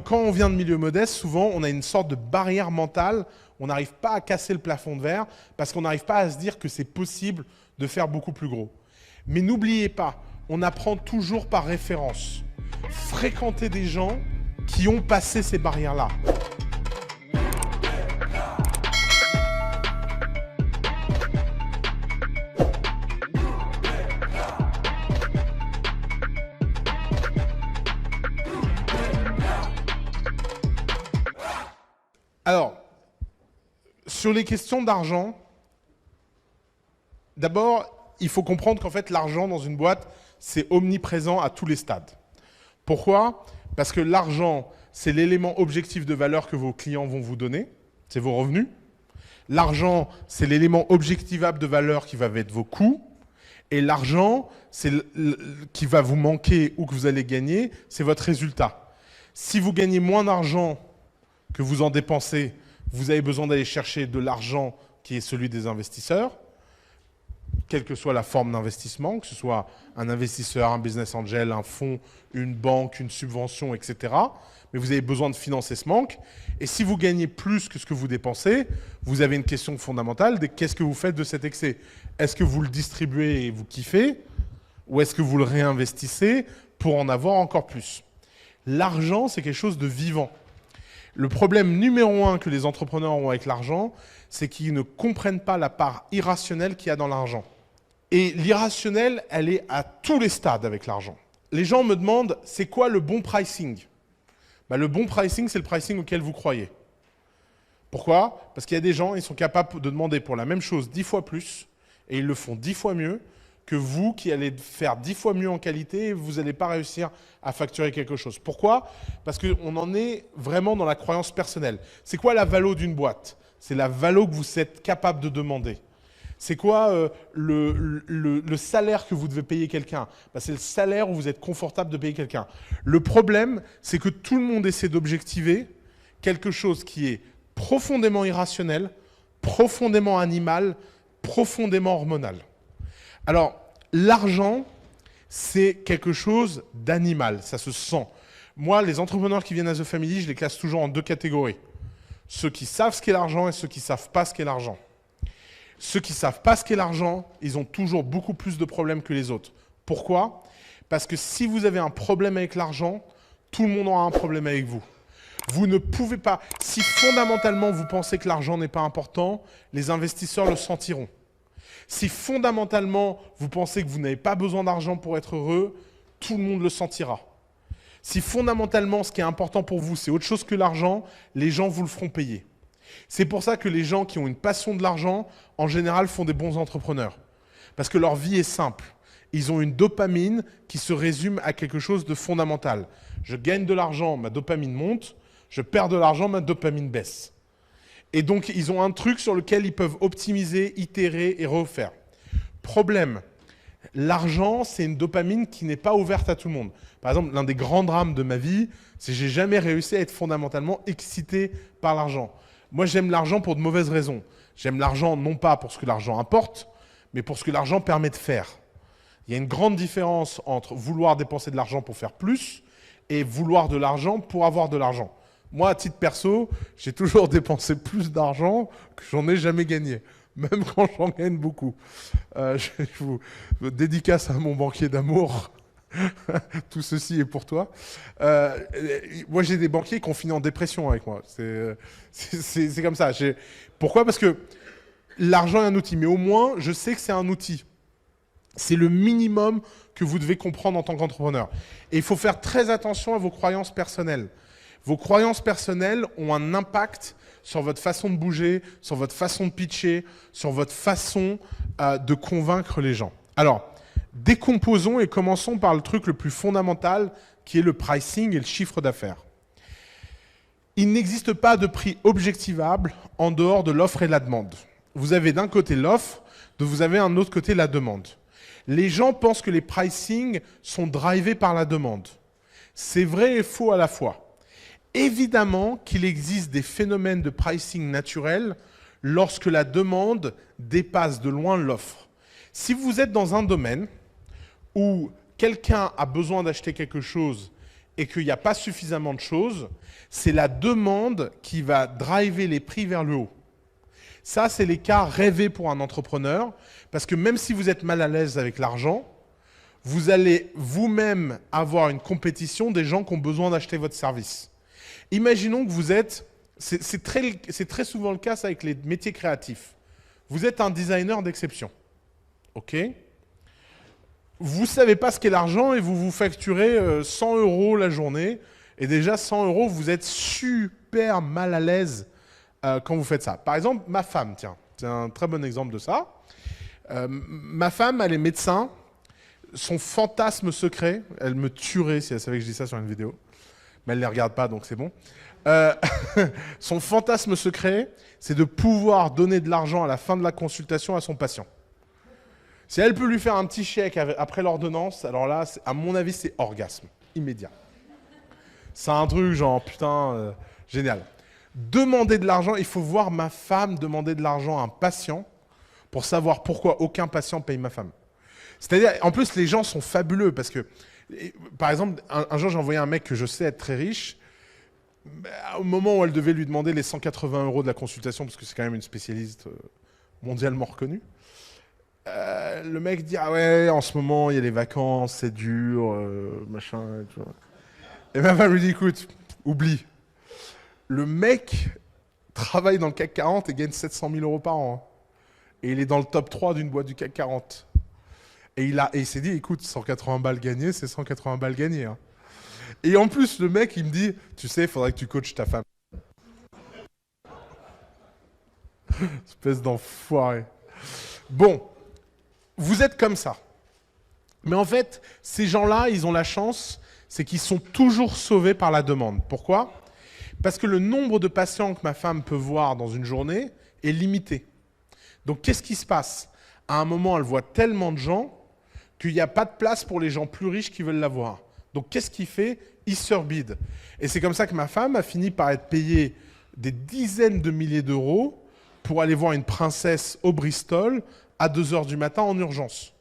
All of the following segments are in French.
quand on vient de milieu modeste, souvent, on a une sorte de barrière mentale. On n'arrive pas à casser le plafond de verre parce qu'on n'arrive pas à se dire que c'est possible de faire beaucoup plus gros. Mais n'oubliez pas, on apprend toujours par référence. Fréquentez des gens qui ont passé ces barrières-là. Alors, sur les questions d'argent, d'abord, il faut comprendre qu'en fait, l'argent dans une boîte, c'est omniprésent à tous les stades. Pourquoi ? Parce que l'argent, c'est l'élément objectif de valeur que vos clients vont vous donner, c'est vos revenus. L'argent, c'est l'élément objectivable de valeur qui va être vos coûts. Et l'argent, qui va vous manquer ou que vous allez gagner, c'est votre résultat. Si vous gagnez moins d'argent que vous en dépensez, vous avez besoin d'aller chercher de l'argent qui est celui des investisseurs, quelle que soit la forme d'investissement, que ce soit un investisseur, un business angel, un fonds, une banque, une subvention, etc. Mais vous avez besoin de financer ce manque. Et si vous gagnez plus que ce que vous dépensez, vous avez une question fondamentale de qu'est-ce que vous faites de cet excès ? Est-ce que vous le distribuez et vous kiffez ? Ou est-ce que vous le réinvestissez pour en avoir encore plus ? L'argent, c'est quelque chose de vivant. Le problème numéro 1 que les entrepreneurs ont avec l'argent, c'est qu'ils ne comprennent pas la part irrationnelle qu'il y a dans l'argent. Et l'irrationnel, elle est à tous les stades avec l'argent. Les gens me demandent, c'est quoi le bon pricing ? Le bon pricing, c'est le pricing auquel vous croyez. Pourquoi ? Parce qu'il y a des gens, ils sont capables de demander pour la même chose 10 fois plus, et ils le font 10 fois mieux, que vous qui allez faire 10 fois mieux en qualité et vous n'allez pas réussir à facturer quelque chose. Pourquoi ? Parce qu'on en est vraiment dans la croyance personnelle. C'est quoi la valo d'une boîte ? C'est la valo que vous êtes capable de demander. C'est quoi le salaire que vous devez payer quelqu'un ? C'est le salaire où vous êtes confortable de payer quelqu'un. Le problème, c'est que tout le monde essaie d'objectiver quelque chose qui est profondément irrationnel, profondément animal, profondément hormonal. Alors, l'argent, c'est quelque chose d'animal, ça se sent. Moi, les entrepreneurs qui viennent à The Family, je les classe toujours en 2 catégories. Ceux qui savent ce qu'est l'argent et ceux qui ne savent pas ce qu'est l'argent. Ceux qui ne savent pas ce qu'est l'argent, ils ont toujours beaucoup plus de problèmes que les autres. Pourquoi ? Parce que si vous avez un problème avec l'argent, tout le monde aura un problème avec vous. Vous ne pouvez pas, si fondamentalement vous pensez que l'argent n'est pas important, les investisseurs le sentiront. Si fondamentalement, vous pensez que vous n'avez pas besoin d'argent pour être heureux, tout le monde le sentira. Si fondamentalement, ce qui est important pour vous, c'est autre chose que l'argent, les gens vous le feront payer. C'est pour ça que les gens qui ont une passion de l'argent, en général, font des bons entrepreneurs. Parce que leur vie est simple. Ils ont une dopamine qui se résume à quelque chose de fondamental. Je gagne de l'argent, ma dopamine monte. Je perds de l'argent, ma dopamine baisse. Et donc, ils ont un truc sur lequel ils peuvent optimiser, itérer et refaire. Problème, l'argent, c'est une dopamine qui n'est pas ouverte à tout le monde. Par exemple, l'un des grands drames de ma vie, c'est que j'ai jamais réussi à être fondamentalement excité par l'argent. Moi, j'aime l'argent pour de mauvaises raisons. J'aime l'argent non pas pour ce que l'argent apporte, mais pour ce que l'argent permet de faire. Il y a une grande différence entre vouloir dépenser de l'argent pour faire plus et vouloir de l'argent pour avoir de l'argent. Moi, à titre perso, j'ai toujours dépensé plus d'argent que j'en ai jamais gagné, même quand j'en gagne beaucoup. Je vous dédicace à mon banquier d'amour. Tout ceci est pour toi. Moi, j'ai des banquiers qui ont fini en dépression avec moi. C'est comme ça. Pourquoi ? Parce que l'argent est un outil, mais au moins, je sais que c'est un outil. C'est le minimum que vous devez comprendre en tant qu'entrepreneur. Et il faut faire très attention à vos croyances personnelles. Vos croyances personnelles ont un impact sur votre façon de bouger, sur votre façon de pitcher, sur votre façon de convaincre les gens. Alors, décomposons et commençons par le truc le plus fondamental qui est le pricing et le chiffre d'affaires. Il n'existe pas de prix objectivable en dehors de l'offre et de la demande. Vous avez d'un côté l'offre, vous avez d'un autre côté la demande. Les gens pensent que les pricing sont drivés par la demande. C'est vrai et faux à la fois. Évidemment qu'il existe des phénomènes de pricing naturel lorsque la demande dépasse de loin l'offre. Si vous êtes dans un domaine où quelqu'un a besoin d'acheter quelque chose et qu'il n'y a pas suffisamment de choses, c'est la demande qui va driver les prix vers le haut. Ça, c'est les cas rêvés pour un entrepreneur, parce que même si vous êtes mal à l'aise avec l'argent, vous allez vous-même avoir une compétition des gens qui ont besoin d'acheter votre service. Imaginons que vous êtes, c'est très souvent le cas ça, avec les métiers créatifs. Vous êtes un designer d'exception, ok? Vous ne savez pas ce qu'est l'argent et vous vous facturez 100 € la journée. Et déjà, 100 €, vous êtes super mal à l'aise quand vous faites ça. Par exemple, ma femme, tiens, c'est un très bon exemple de ça. Ma femme, elle est médecin. Son fantasme secret, elle me tuerait si elle savait que je dis ça sur une vidéo. Mais elle ne les regarde pas, donc c'est bon. Son fantasme secret, c'est de pouvoir donner de l'argent à la fin de la consultation à son patient. Si elle peut lui faire un petit chèque après l'ordonnance, alors là, à mon avis, c'est orgasme, immédiat. C'est un truc genre, putain, génial. Demander de l'argent, il faut voir ma femme demander de l'argent à un patient pour savoir pourquoi aucun patient paye ma femme. C'est-à-dire, en plus, les gens sont fabuleux parce que, par exemple, un jour, j'ai envoyé un mec que je sais être très riche. Au moment où elle devait lui demander les 180 € de la consultation, parce que c'est quand même une spécialiste mondialement reconnue, le mec dit « Ah ouais, en ce moment, il y a les vacances, c'est dur, machin. » Et ma femme lui dit « Écoute, oublie. Le mec travaille dans le CAC 40 et gagne 700 000 € par an. Hein. Et il est dans le top 3 d'une boîte du CAC 40. Et il s'est dit « Écoute, 180 balles gagnées, c'est 180 balles gagnées. Hein. » Et en plus, le mec, il me dit « Tu sais, il faudrait que tu coaches ta femme. » Espèce d'enfoiré. Bon. Vous êtes comme ça. Mais en fait, ces gens-là, ils ont la chance, c'est qu'ils sont toujours sauvés par la demande. Pourquoi? Parce que le nombre de patients que ma femme peut voir dans une journée est limité. Donc, qu'est-ce qui se passe? À un moment, elle voit tellement de gens qu'il n'y a pas de place pour les gens plus riches qui veulent la voir. Donc, qu'est-ce qu'il fait? Il surbide. Et c'est comme ça que ma femme a fini par être payée des dizaines de milliers d'euros pour aller voir une princesse au Bristol à 2 h du matin en urgence.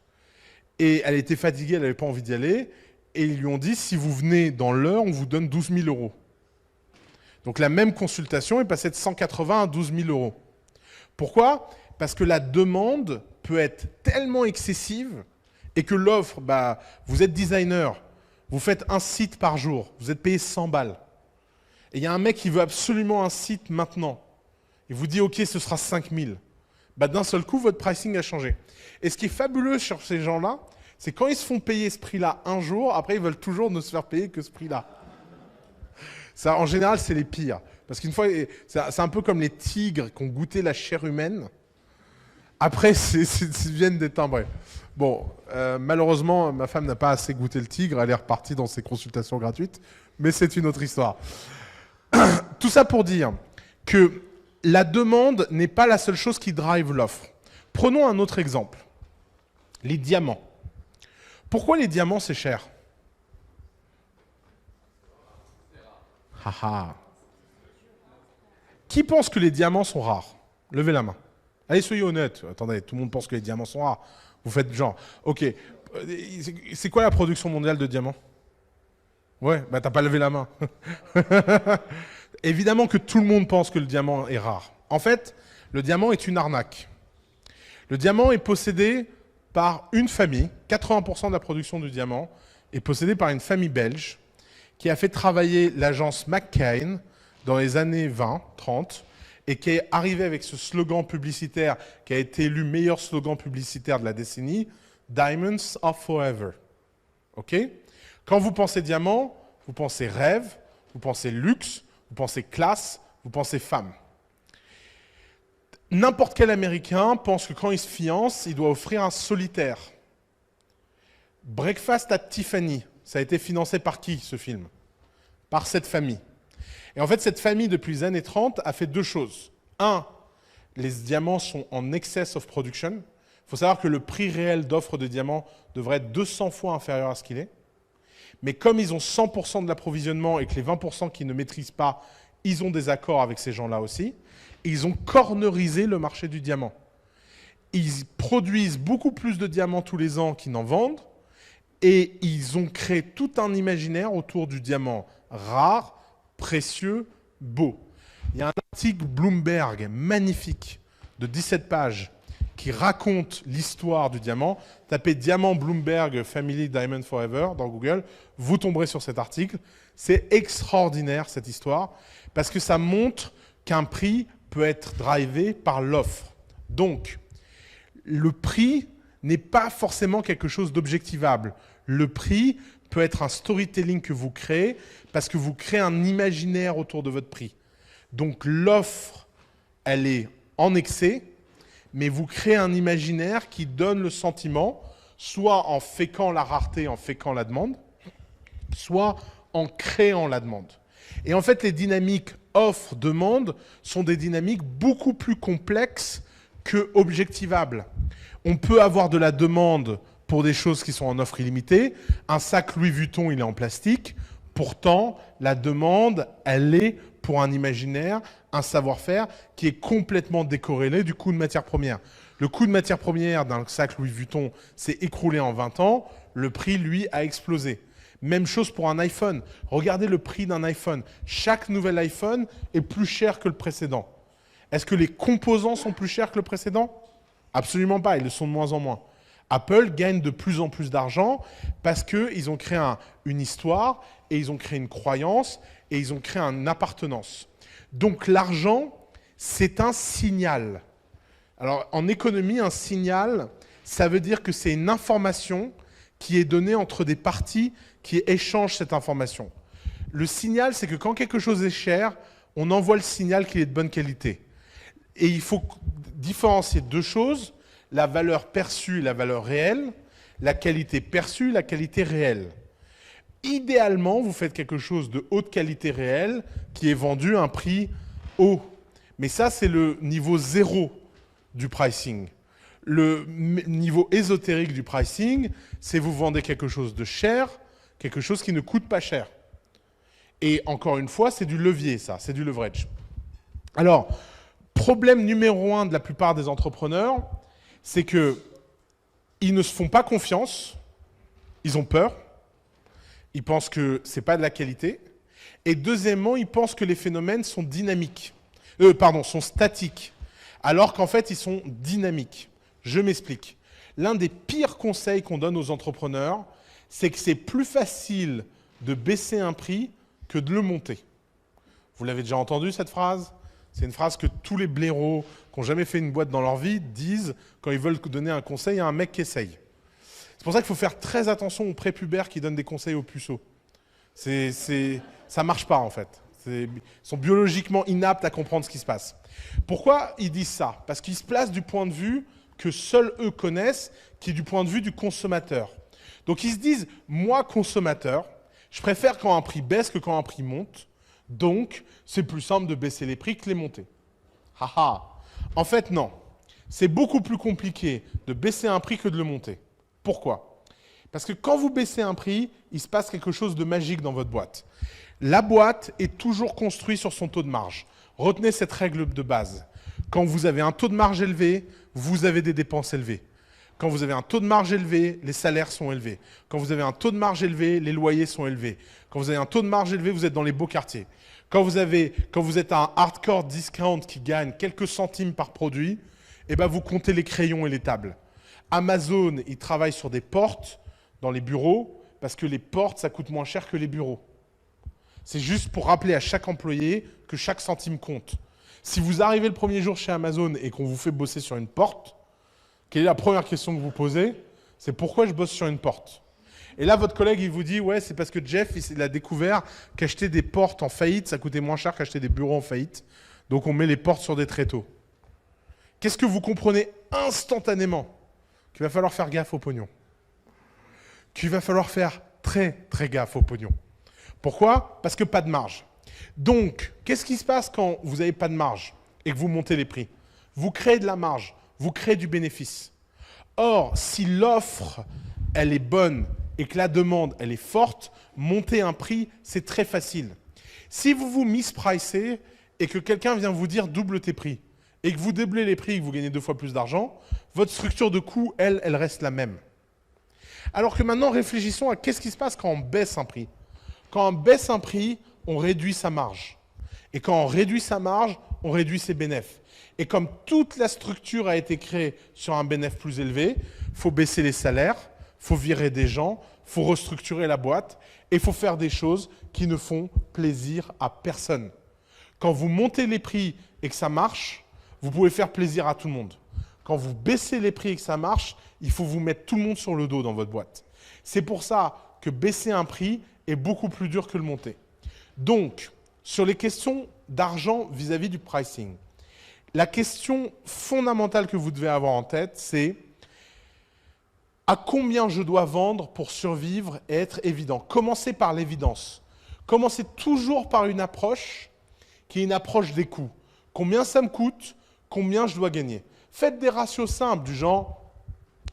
Et elle était fatiguée, elle n'avait pas envie d'y aller. Et ils lui ont dit, si vous venez dans l'heure, on vous donne 12 000 €. Donc la même consultation est passée de 180 à 12 000 €. Pourquoi? Parce que la demande peut être tellement excessive et que l'offre, vous êtes designer, vous faites un site par jour, vous êtes payé 100 balles. Et il y a un mec qui veut absolument un site maintenant. Il vous dit, OK, ce sera 5 000. D'un seul coup, votre pricing a changé. Et ce qui est fabuleux sur ces gens-là, c'est quand ils se font payer ce prix-là un jour, après, ils veulent toujours ne se faire payer que ce prix-là. Ça, en général, c'est les pires. Parce qu'une fois, c'est un peu comme les tigres qui ont goûté la chair humaine. Après, ils viennent des timbrés. Bon, malheureusement, ma femme n'a pas assez goûté le tigre. Elle est repartie dans ses consultations gratuites. Mais c'est une autre histoire. Tout ça pour dire que la demande n'est pas la seule chose qui drive l'offre. Prenons un autre exemple. Les diamants. Pourquoi les diamants, c'est cher? Haha. Qui pense que les diamants sont rares? Levez la main. Allez, soyez honnête. Attendez, tout le monde pense que les diamants sont rares. Vous faites genre, OK, c'est quoi la production mondiale de diamants? Ouais, t'as pas levé la main. Évidemment que tout le monde pense que le diamant est rare. En fait, le diamant est une arnaque. Le diamant est possédé par une famille. 80% de la production du diamant est possédée par une famille belge qui a fait travailler l'agence McCain dans les années 20, 30, et qui est arrivée avec ce slogan publicitaire qui a été élu meilleur slogan publicitaire de la décennie, Diamonds are forever. OK? Quand vous pensez diamant, vous pensez rêve, vous pensez luxe, vous pensez classe, vous pensez femme. N'importe quel Américain pense que quand il se fiance, il doit offrir un solitaire. Breakfast at Tiffany, ça a été financé par qui, ce film? Par cette famille. Et en fait, cette famille, depuis les années 30, a fait 2 choses. 1, les diamants sont en excess of production. Il faut savoir que le prix réel d'offre de diamants devrait être 200 fois inférieur à ce qu'il est. Mais comme ils ont 100% de l'approvisionnement et que les 20% qui ne maîtrisent pas, ils ont des accords avec ces gens-là aussi, et ils ont cornerisé le marché du diamant. Ils produisent beaucoup plus de diamants tous les ans qu'ils n'en vendent, Et ils ont créé tout un imaginaire autour du diamant rare, précieux, beau. Il y a un article Bloomberg magnifique de 17 pages qui raconte l'histoire du diamant. Tapez Diamant Bloomberg Family Diamond Forever dans Google, vous tomberez sur cet article. C'est extraordinaire cette histoire parce que ça montre qu'un prix peut être drivé par l'offre. Donc, le prix n'est pas forcément quelque chose d'objectivable. Le prix peut être un storytelling que vous créez parce que vous créez un imaginaire autour de votre prix. Donc l'offre, elle est en excès, mais vous créez un imaginaire qui donne le sentiment, soit en féquant la rareté, en féquant la demande, soit en créant la demande. Et en fait, les dynamiques offre-demande sont des dynamiques beaucoup plus complexes que objectivables. On peut avoir de la demande pour des choses qui sont en offre illimitée. Un sac Louis Vuitton, il est en plastique. Pourtant, la demande, elle est pour un imaginaire, un savoir-faire qui est complètement décorrélé du coût de matière première. Le coût de matière première d'un sac Louis Vuitton s'est écroulé en 20 ans. Le prix, lui, a explosé. Même chose pour un iPhone. Regardez le prix d'un iPhone. Chaque nouvel iPhone est plus cher que le précédent. Est-ce que les composants sont plus chers que le précédent? Absolument pas, ils le sont de moins en moins. Apple gagne de plus en plus d'argent parce qu'ils ont créé une histoire et ils ont créé une croyance et ils ont créé une appartenance. Donc l'argent, c'est un signal. Alors en économie, un signal, ça veut dire que c'est une information qui est donnée entre des parties qui échangent cette information. Le signal, c'est que quand quelque chose est cher, on envoie le signal qu'il est de bonne qualité. Et il faut différencier deux choses, la valeur perçue et la valeur réelle, la qualité perçue et la qualité réelle. Idéalement, vous faites quelque chose de haute qualité réelle qui est vendu à un prix haut. Mais ça, c'est le niveau zéro du pricing. Le niveau ésotérique du pricing, c'est vous vendez quelque chose de cher, quelque chose qui ne coûte pas cher. Et encore une fois, c'est du levier, ça, c'est du leverage. Alors, problème numéro 1 de la plupart des entrepreneurs, c'est qu'ils ne se font pas confiance, ils ont peur, ils pensent que ce n'est pas de la qualité, et deuxièmement, ils pensent que les phénomènes sont dynamiques, sont statiques, alors qu'en fait, ils sont dynamiques. Je m'explique. L'un des pires conseils qu'on donne aux entrepreneurs, c'est que c'est plus facile de baisser un prix que de le monter. Vous l'avez déjà entendu cette phrase ? C'est une phrase que tous les blaireaux qui n'ont jamais fait une boîte dans leur vie disent quand ils veulent donner un conseil à un mec qui essaye. C'est pour ça qu'il faut faire très attention aux prépubères qui donnent des conseils aux puceaux. Ça ne marche pas en fait. Ils sont biologiquement inaptes à comprendre ce qui se passe. Pourquoi ils disent ça? Parce qu'ils se placent du point de vue que seuls eux connaissent, qui est du point de vue du consommateur. Donc ils se disent, moi consommateur, je préfère quand un prix baisse que quand un prix monte. Donc, c'est plus simple de baisser les prix que de les monter. Haha. En fait, non. C'est beaucoup plus compliqué de baisser un prix que de le monter. Pourquoi? Parce que quand vous baissez un prix, il se passe quelque chose de magique dans votre boîte. La boîte est toujours construite sur son taux de marge. Retenez cette règle de base. Quand vous avez un taux de marge élevé, vous avez des dépenses élevées. Quand vous avez un taux de marge élevé, les salaires sont élevés. Quand vous avez un taux de marge élevé, les loyers sont élevés. Quand vous avez un taux de marge élevé, vous êtes dans les beaux quartiers. Quand vous êtes un hardcore discount qui gagne quelques centimes par produit, eh ben vous comptez les crayons et les tables. Amazon, il travaille sur des portes dans les bureaux parce que les portes, ça coûte moins cher que les bureaux. C'est juste pour rappeler à chaque employé que chaque centime compte. Si vous arrivez le premier jour chez Amazon et qu'on vous fait bosser sur une porte, quelle est la première question que vous posez? C'est pourquoi je bosse sur une porte? Et là, votre collègue, il vous dit, ouais, c'est parce que Jeff, il a découvert qu'acheter des portes en faillite, ça coûtait moins cher qu'acheter des bureaux en faillite. Donc, on met les portes sur des tréteaux. Qu'est-ce que vous comprenez instantanément? Qu'il va falloir faire gaffe au pognon. Qu'il va falloir faire très, très gaffe au pognon. Pourquoi? Parce que pas de marge. Donc, qu'est-ce qui se passe quand vous n'avez pas de marge et que vous montez les prix? Vous créez de la marge, vous créez du bénéfice. Or, si l'offre, elle est bonne et que la demande, elle est forte, monter un prix, c'est très facile. Si vous vous mispricez et que quelqu'un vient vous dire double tes prix et que vous doublez les prix et que vous gagnez 2 fois plus d'argent, votre structure de coût, elle reste la même. Alors que maintenant, réfléchissons à qu'est-ce qui se passe quand on baisse un prix. Quand on baisse un prix, on réduit sa marge. Et quand on réduit sa marge, on réduit ses bénéfices. Et comme toute la structure a été créée sur un bénéfice plus élevé, il faut baisser les salaires, il faut virer des gens, il faut restructurer la boîte et il faut faire des choses qui ne font plaisir à personne. Quand vous montez les prix et que ça marche, vous pouvez faire plaisir à tout le monde. Quand vous baissez les prix et que ça marche, il faut vous mettre tout le monde sur le dos dans votre boîte. C'est pour ça que baisser un prix est beaucoup plus dur que le monter. Donc, sur les questions d'argent vis-à-vis du pricing, la question fondamentale que vous devez avoir en tête, c'est à combien je dois vendre pour survivre et être évident. Commencez par l'évidence. Commencez toujours par une approche qui est une approche des coûts. Combien ça me coûte, combien je dois gagner. Faites des ratios simples du genre,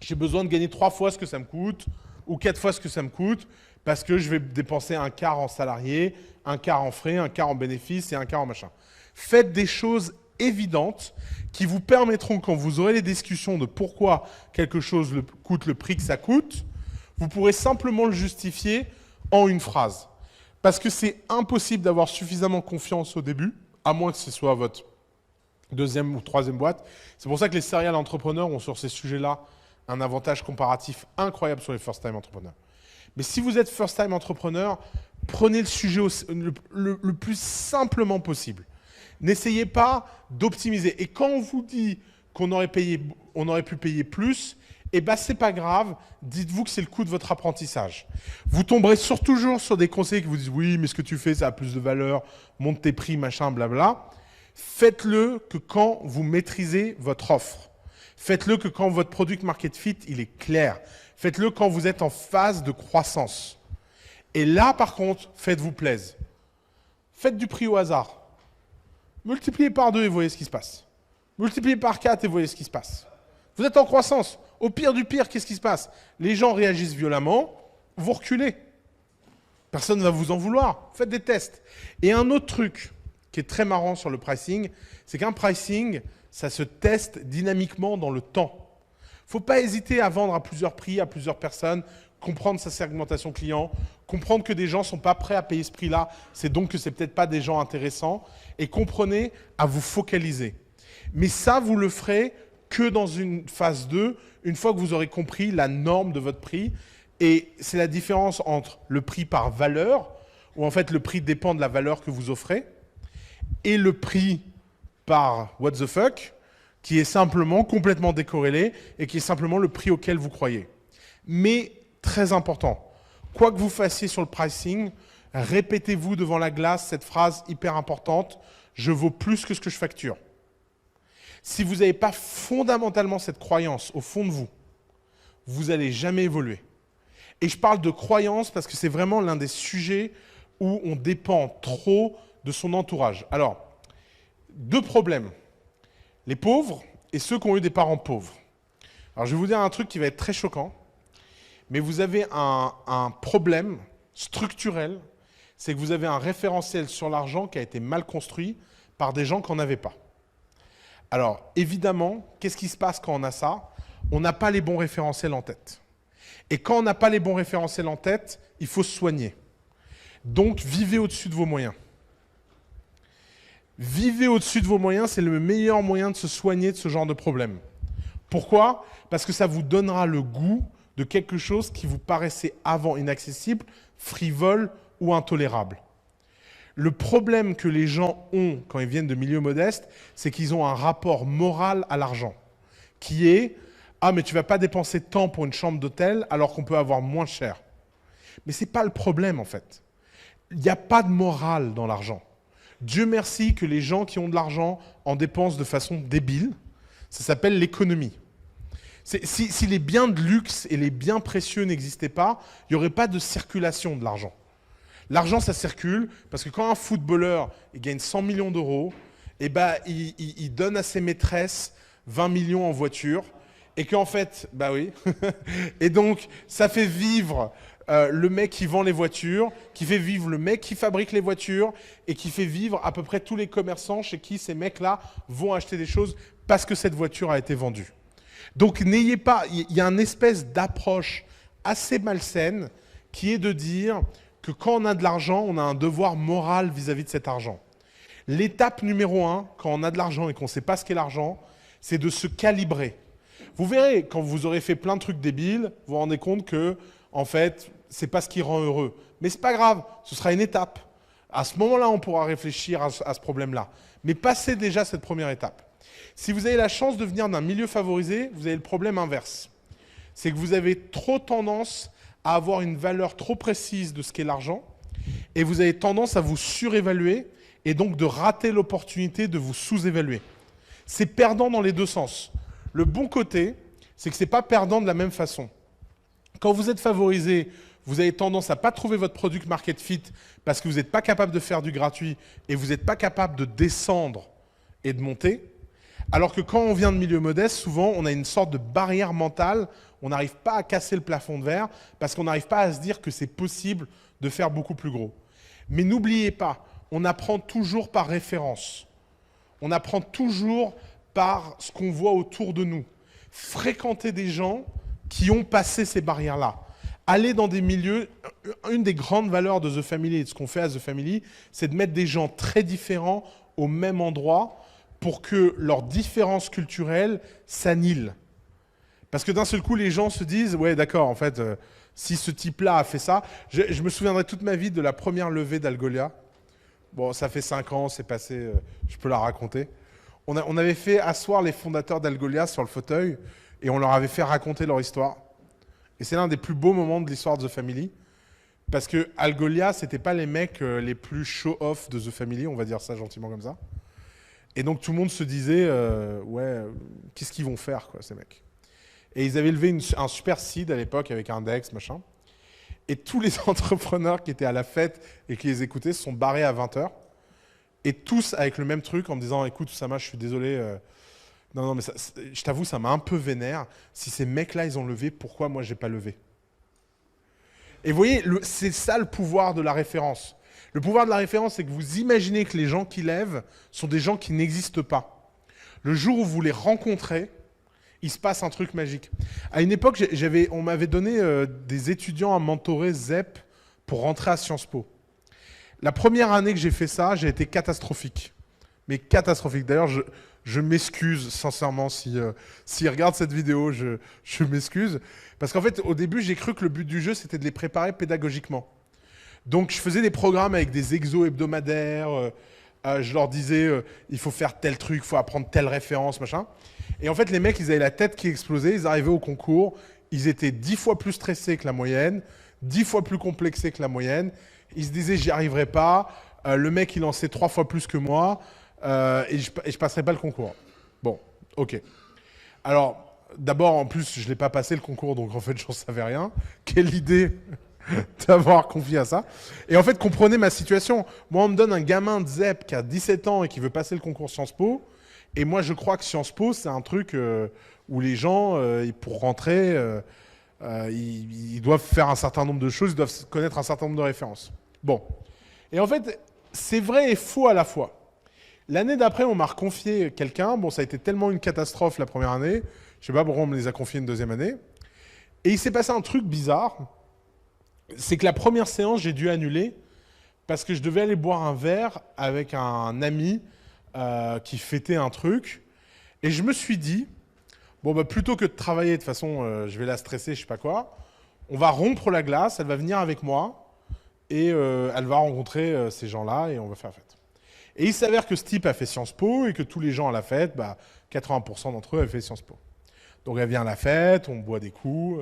j'ai besoin de gagner 3 fois ce que ça me coûte ou 4 fois ce que ça me coûte parce que je vais dépenser un quart en salarié, un quart en frais, un quart en bénéfices et un quart en machin. Faites des choses évidentes qui vous permettront, quand vous aurez les discussions de pourquoi quelque chose coûte le prix que ça coûte, vous pourrez simplement le justifier en une phrase. Parce que c'est impossible d'avoir suffisamment confiance au début, à moins que ce soit votre deuxième ou troisième boîte. C'est pour ça que les serial entrepreneurs ont sur ces sujets-là un avantage comparatif incroyable sur les first-time entrepreneurs. Mais si vous êtes first-time entrepreneur, prenez le sujet le plus simplement possible. N'essayez pas d'optimiser. Et quand on vous dit qu'on aurait pu payer plus, eh ben c'est pas grave, dites-vous que c'est le coût de votre apprentissage. Vous tomberez toujours sur des conseils qui vous disent « Oui, mais ce que tu fais, ça a plus de valeur, monte tes prix, machin, blabla ». Faites-le que quand vous maîtrisez votre offre. Faites-le que quand votre product market fit, il est clair. Faites-le quand vous êtes en phase de croissance. Et là, par contre, faites-vous plaisir. Faites du prix au hasard. Multipliez par 2 et voyez ce qui se passe. Multipliez par 4 et voyez ce qui se passe. Vous êtes en croissance. Au pire du pire, qu'est-ce qui se passe? Les gens réagissent violemment, vous reculez. Personne ne va vous en vouloir. Faites des tests. Et un autre truc qui est très marrant sur le pricing, c'est qu'un pricing, ça se teste dynamiquement dans le temps. Il ne faut pas hésiter à vendre à plusieurs prix, à plusieurs personnes, comprendre sa segmentation client, comprendre que des gens ne sont pas prêts à payer ce prix-là, c'est donc que ce n'est peut-être pas des gens intéressants, et comprenez à vous focaliser. Mais ça, vous le ferez que dans une phase 2, une fois que vous aurez compris la norme de votre prix. Et c'est la différence entre le prix par valeur, où en fait le prix dépend de la valeur que vous offrez, et le prix par what the fuck, qui est simplement complètement décorrélé et qui est simplement le prix auquel vous croyez. Mais très important, quoi que vous fassiez sur le pricing, répétez-vous devant la glace cette phrase hyper importante, je vaux plus que ce que je facture. Si vous n'avez pas fondamentalement cette croyance au fond de vous, vous n'allez jamais évoluer. Et je parle de croyance parce que c'est vraiment l'un des sujets où on dépend trop de son entourage. Alors, 2 problèmes. Les pauvres et ceux qui ont eu des parents pauvres. Alors, je vais vous dire un truc qui va être très choquant, mais vous avez un problème structurel, c'est que vous avez un référentiel sur l'argent qui a été mal construit par des gens qui n'en avaient pas. Alors, évidemment, qu'est-ce qui se passe quand on a ça? On n'a pas les bons référentiels en tête. Et quand on n'a pas les bons référentiels en tête, il faut se soigner. Donc, vivez au-dessus de vos moyens. Vivez au-dessus de vos moyens, c'est le meilleur moyen de se soigner de ce genre de problème. Pourquoi? Parce que ça vous donnera le goût de quelque chose qui vous paraissait avant inaccessible, frivole ou intolérable. Le problème que les gens ont quand ils viennent de milieux modestes, c'est qu'ils ont un rapport moral à l'argent, qui est « Ah, mais tu ne vas pas dépenser tant pour une chambre d'hôtel alors qu'on peut avoir moins cher. » Mais ce n'est pas le problème en fait. Il n'y a pas de morale dans l'argent. Dieu merci que les gens qui ont de l'argent en dépensent de façon débile. Ça s'appelle l'économie. Si les biens de luxe et les biens précieux n'existaient pas, il n'y aurait pas de circulation de l'argent. L'argent, ça circule parce que quand un footballeur il gagne 100 millions d'euros, eh ben, il donne à ses maîtresses 20 millions en voiture et qu'en fait, bah oui, et donc ça fait vivre le mec qui vend les voitures, qui fait vivre le mec qui fabrique les voitures et qui fait vivre à peu près tous les commerçants chez qui ces mecs-là vont acheter des choses parce que cette voiture a été vendue. Donc n'ayez pas, il y a une espèce d'approche assez malsaine qui est de dire que quand on a de l'argent, on a un devoir moral vis-à-vis de cet argent. L'étape numéro 1, quand on a de l'argent et qu'on ne sait pas ce qu'est l'argent, c'est de se calibrer. Vous verrez, quand vous aurez fait plein de trucs débiles, vous vous rendez compte que, en fait, c'est pas ce qui rend heureux. Mais c'est pas grave, ce sera une étape. À ce moment-là, on pourra réfléchir à ce problème-là. Mais passez déjà cette première étape. Si vous avez la chance de venir d'un milieu favorisé, vous avez le problème inverse. C'est que vous avez trop tendance à avoir une valeur trop précise de ce qu'est l'argent et vous avez tendance à vous surévaluer et donc de rater l'opportunité de vous sous-évaluer. C'est perdant dans les deux sens. Le bon côté, c'est que ce n'est pas perdant de la même façon. Quand vous êtes favorisé, vous avez tendance à ne pas trouver votre product market fit parce que vous n'êtes pas capable de faire du gratuit et vous n'êtes pas capable de descendre et de monter. Alors que quand on vient de milieu modeste, souvent on a une sorte de barrière mentale, on n'arrive pas à casser le plafond de verre parce qu'on n'arrive pas à se dire que c'est possible de faire beaucoup plus gros. Mais n'oubliez pas, on apprend toujours par référence. On apprend toujours par ce qu'on voit autour de nous. Fréquenter des gens qui ont passé ces barrières-là. Aller dans des milieux, une des grandes valeurs de The Family et de ce qu'on fait à The Family, c'est de mettre des gens très différents au même endroit pour que leurs différences culturelles s'annihilent. Parce que d'un seul coup, les gens se disent « Ouais, d'accord, en fait, si ce type-là a fait ça… » Je me souviendrai toute ma vie de la première levée d'Algolia. Bon, ça fait 5 ans, c'est passé, je peux la raconter. On avait fait asseoir les fondateurs d'Algolia sur le fauteuil et on leur avait fait raconter leur histoire. Et c'est l'un des plus beaux moments de l'histoire de The Family. Parce que Algolia, c'était pas les mecs les plus show-off de The Family, on va dire ça gentiment comme ça. Et donc tout le monde se disait, ouais, qu'est-ce qu'ils vont faire, quoi, ces mecs? Et ils avaient levé un super seed à l'époque avec un Dex, machin. Et tous les entrepreneurs qui étaient à la fête et qui les écoutaient se sont barrés à 20h. Et tous avec le même truc en me disant, écoute, Oussama, je suis désolé. Non, mais ça, je t'avoue, ça m'a un peu vénère. Si ces mecs-là, ils ont levé, pourquoi moi, j'ai pas levé? Et vous voyez, c'est ça le pouvoir de la référence. Le pouvoir de la référence, c'est que vous imaginez que les gens qui lèvent sont des gens qui n'existent pas. Le jour où vous les rencontrez, il se passe un truc magique. À une époque, on m'avait donné des étudiants à mentorer ZEP pour rentrer à Sciences Po. La première année que j'ai fait ça, j'ai été catastrophique. Mais catastrophique. D'ailleurs, je m'excuse sincèrement s'ils regardent cette vidéo, je m'excuse. Parce qu'en fait, au début, j'ai cru que le but du jeu, c'était de les préparer pédagogiquement. Donc, je faisais des programmes avec des exos hebdomadaires. Je leur disais, il faut faire tel truc, il faut apprendre telle référence, machin. Et en fait, les mecs, ils avaient la tête qui explosait. Ils arrivaient au concours. Ils étaient 10 fois plus stressés que la moyenne, 10 fois plus complexés que la moyenne. Ils se disaient, j'y arriverai pas. Le mec, il en sait 3 fois plus que moi. Et je passerai pas le concours. Bon, ok. Alors, d'abord, en plus, je l'ai pas passé le concours, donc en fait, j'en savais rien. Quelle idée d'avoir confié à ça. Et en fait, comprenez ma situation. Moi, on me donne un gamin de ZEP qui a 17 ans et qui veut passer le concours Sciences Po. Et moi, je crois que Sciences Po, c'est un truc où les gens, pour rentrer, ils doivent faire un certain nombre de choses, ils doivent connaître un certain nombre de références. Bon. Et en fait, c'est vrai et faux à la fois. L'année d'après, on m'a reconfié quelqu'un. Bon, ça a été tellement une catastrophe la première année. Je sais pas pourquoi on me les a confiés une deuxième année. Et il s'est passé un truc bizarre. C'est que la première séance, j'ai dû annuler parce que je devais aller boire un verre avec un ami qui fêtait un truc. Et je me suis dit, bon, bah, plutôt que de travailler, de toute façon, je vais la stresser, je sais pas quoi, on va rompre la glace, elle va venir avec moi et elle va rencontrer ces gens-là et on va faire la fête. Et il s'avère que ce type a fait Sciences Po et que tous les gens à la fête, bah, 80% d'entre eux avaient fait Sciences Po. Donc elle vient à la fête, on boit des coups,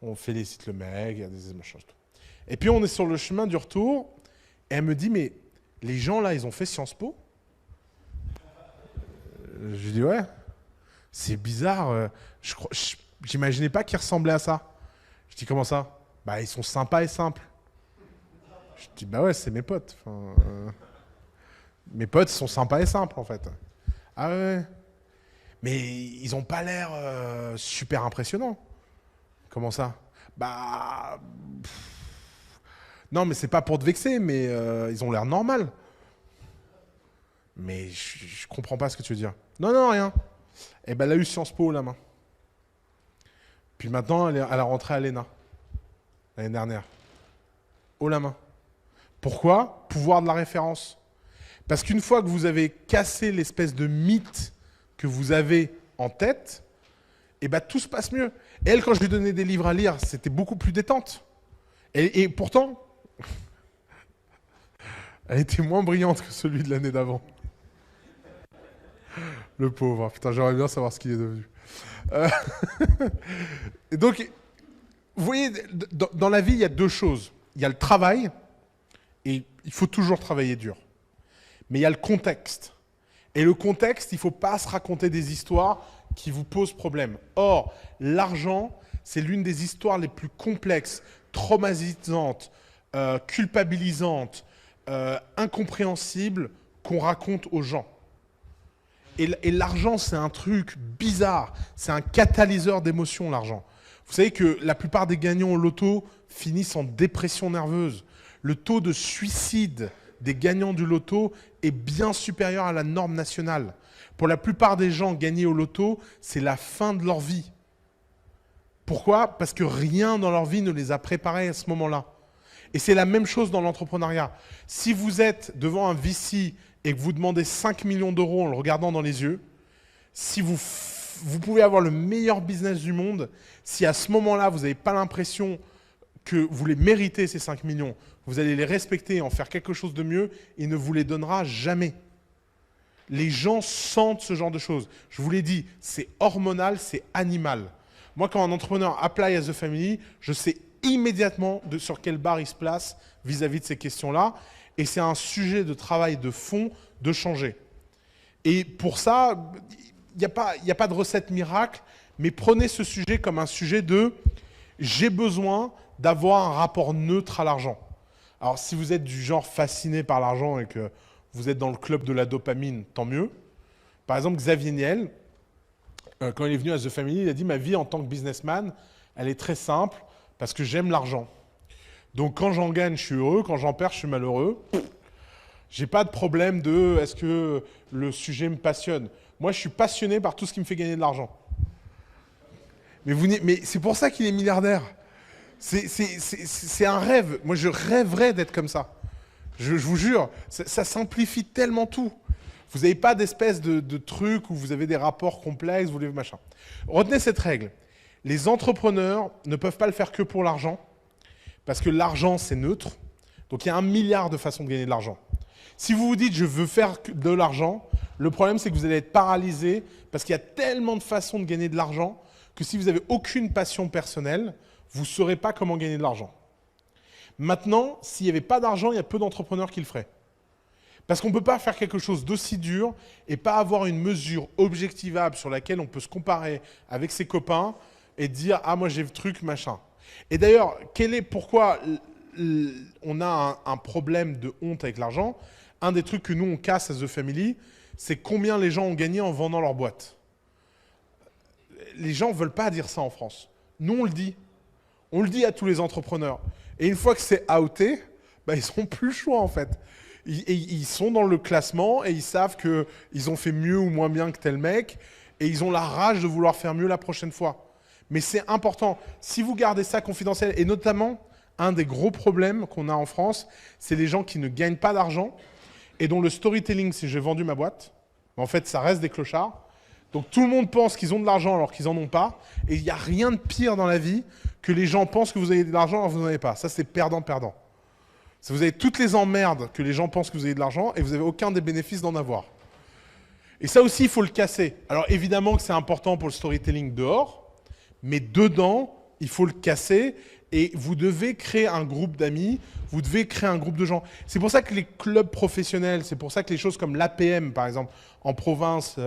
on félicite le mec, il y a des machins, tout. Et puis on est sur le chemin du retour et elle me dit, mais les gens là, ils ont fait Sciences Po? Je lui dis, ouais, c'est bizarre, j'imaginais pas qu'ils ressemblaient à ça. Je dis, comment ça? Bah, ils sont sympas et simples. Je dis, bah ouais, c'est mes potes. Enfin, mes potes sont sympas et simples, en fait. Ah ouais. Mais ils ont pas l'air super impressionnants. Comment ça? Bah… Non, mais c'est pas pour te vexer, mais ils ont l'air normal. Mais je comprends pas ce que tu veux dire. Non, non, rien. Eh ben, elle a eu Sciences Po, la main. Puis maintenant, elle est rentrée à l'ENA. l'année dernière? Haut la main. Pourquoi? Pouvoir de la référence. Parce qu'une fois que vous avez cassé l'espèce de mythe que vous avez en tête, et ben tout se passe mieux. Elle, quand je lui donnais des livres à lire, c'était beaucoup plus détente. Et pourtant, elle était moins brillante que celui de l'année d'avant. Le pauvre. Putain, j'aimerais bien savoir ce qu'il est devenu. Et donc, vous voyez, dans la vie, il y a deux choses. Il y a le travail, et il faut toujours travailler dur. Mais il y a le contexte. Et le contexte, il ne faut pas se raconter des histoires qui vous posent problème. Or, l'argent, c'est l'une des histoires les plus complexes, traumatisantes, culpabilisantes, incompréhensibles qu'on raconte aux gens. Et l'argent, c'est un truc bizarre. C'est un catalyseur d'émotions, l'argent. Vous savez que la plupart des gagnants au loto finissent en dépression nerveuse. Le taux de suicide des gagnants du loto est bien supérieur à la norme nationale. Pour la plupart des gens gagnés au loto, c'est la fin de leur vie. Pourquoi? Parce que rien dans leur vie ne les a préparés à ce moment-là. Et c'est la même chose dans l'entrepreneuriat. Si vous êtes devant un VC et que vous demandez 5 millions d'euros en le regardant dans les yeux, si vous pouvez avoir le meilleur business du monde, si à ce moment-là, vous n'avez pas l'impression que vous les méritez, ces 5 millions, vous allez les respecter et en faire quelque chose de mieux, il ne vous les donnera jamais. Les gens sentent ce genre de choses. Je vous l'ai dit, c'est hormonal, c'est animal. Moi, quand un entrepreneur apply as a family, je sais immédiatement sur quelle barre il se place vis-à-vis de ces questions-là. Et c'est un sujet de travail de fond de changer. Et pour ça, il n'y a pas de recette miracle, mais prenez ce sujet comme un sujet de « j'ai besoin d'avoir un rapport neutre à l'argent ». Alors, si vous êtes du genre fasciné par l'argent et que vous êtes dans le club de la dopamine, tant mieux. Par exemple, Xavier Niel, quand il est venu à The Family, il a dit « ma vie en tant que businessman, elle est très simple parce que j'aime l'argent. Donc, quand j'en gagne, je suis heureux. Quand j'en perds, je suis malheureux. J'ai pas de problème de est-ce que le sujet me passionne. Moi, je suis passionné par tout ce qui me fait gagner de l'argent. » Mais c'est pour ça qu'il est milliardaire. C'est un rêve. Moi, je rêverais d'être comme ça. Je vous jure, ça simplifie tellement tout. Vous n'avez pas d'espèce de truc où vous avez des rapports complexes, vous voulez machin. Retenez cette règle. Les entrepreneurs ne peuvent pas le faire que pour l'argent, parce que l'argent, c'est neutre. Donc, il y a 1 milliard de façons de gagner de l'argent. Si vous vous dites « je veux faire de l'argent », le problème, c'est que vous allez être paralysé, parce qu'il y a tellement de façons de gagner de l'argent que si vous n'avez aucune passion personnelle, vous ne saurez pas comment gagner de l'argent. Maintenant, s'il n'y avait pas d'argent, il y a peu d'entrepreneurs qui le feraient. Parce qu'on ne peut pas faire quelque chose d'aussi dur et pas avoir une mesure objectivable sur laquelle on peut se comparer avec ses copains et dire « ah, moi j'ai le truc, machin ». Et d'ailleurs, pourquoi on a un problème de honte avec l'argent? Un des trucs que nous, on casse à The Family, c'est combien les gens ont gagné en vendant leur boîte. Les gens ne veulent pas dire ça en France. Nous, on le dit. On le dit à tous les entrepreneurs. Et une fois que c'est outé, bah, ils n'ont plus le choix en fait. Ils sont dans le classement et ils savent qu'ils ont fait mieux ou moins bien que tel mec et ils ont la rage de vouloir faire mieux la prochaine fois. Mais c'est important. Si vous gardez ça confidentiel, et notamment, un des gros problèmes qu'on a en France, c'est les gens qui ne gagnent pas d'argent et dont le storytelling, c'est j'ai vendu ma boîte. Mais en fait, ça reste des clochards. Donc tout le monde pense qu'ils ont de l'argent alors qu'ils n'en ont pas. Et il n'y a rien de pire dans la vie que les gens pensent que vous avez de l'argent alors que vous n'en avez pas. Ça, c'est perdant-perdant. Vous avez toutes les emmerdes que les gens pensent que vous avez de l'argent et vous n'avez aucun des bénéfices d'en avoir. Et ça aussi, il faut le casser. Alors évidemment que c'est important pour le storytelling dehors, mais dedans, il faut le casser et vous devez créer un groupe d'amis, vous devez créer un groupe de gens. C'est pour ça que les clubs professionnels, c'est pour ça que les choses comme l'APM, par exemple, en province,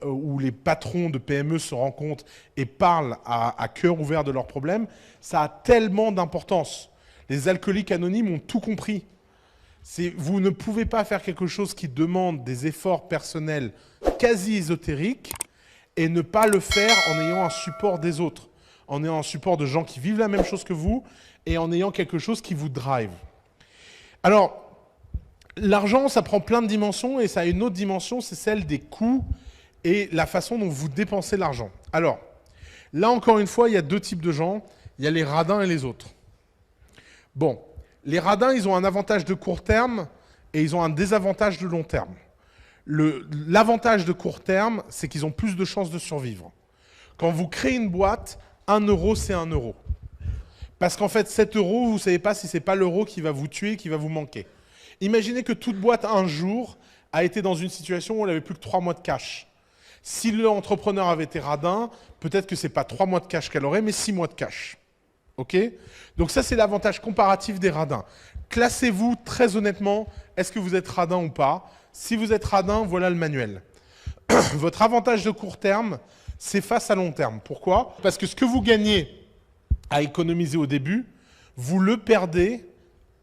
où les patrons de PME se rencontrent et parlent à cœur ouvert de leurs problèmes, ça a tellement d'importance. Les alcooliques anonymes ont tout compris. Vous ne pouvez pas faire quelque chose qui demande des efforts personnels quasi ésotériques et ne pas le faire en ayant un support des autres, en ayant un support de gens qui vivent la même chose que vous et en ayant quelque chose qui vous drive. Alors, l'argent, ça prend plein de dimensions et ça a une autre dimension, c'est celle des coûts et la façon dont vous dépensez l'argent. Alors, là encore une fois, il y a deux types de gens. il y a les radins et les autres. Bon, les radins, ils ont un avantage de court terme et ils ont un désavantage de long terme. L'avantage de court terme, c'est qu'ils ont plus de chances de survivre. Quand vous créez une boîte, 1 euro, c'est 1 euro. Parce qu'en fait, 7 euros, vous ne savez pas si ce n'est pas l'euro qui va vous tuer, qui va vous manquer. Imaginez que toute boîte, un jour, a été dans une situation où elle n'avait plus que 3 mois de cash. Si l'entrepreneur avait été radin, peut-être que ce n'est pas 3 mois de cash qu'elle aurait, mais 6 mois de cash. OK ? Donc ça, c'est l'avantage comparatif des radins. Classez-vous très honnêtement, est-ce que vous êtes radin ou pas ? Si vous êtes radin, voilà le manuel. Votre avantage de court terme, c'est face à long terme. Pourquoi ? Parce que ce que vous gagnez à économiser au début, vous le perdez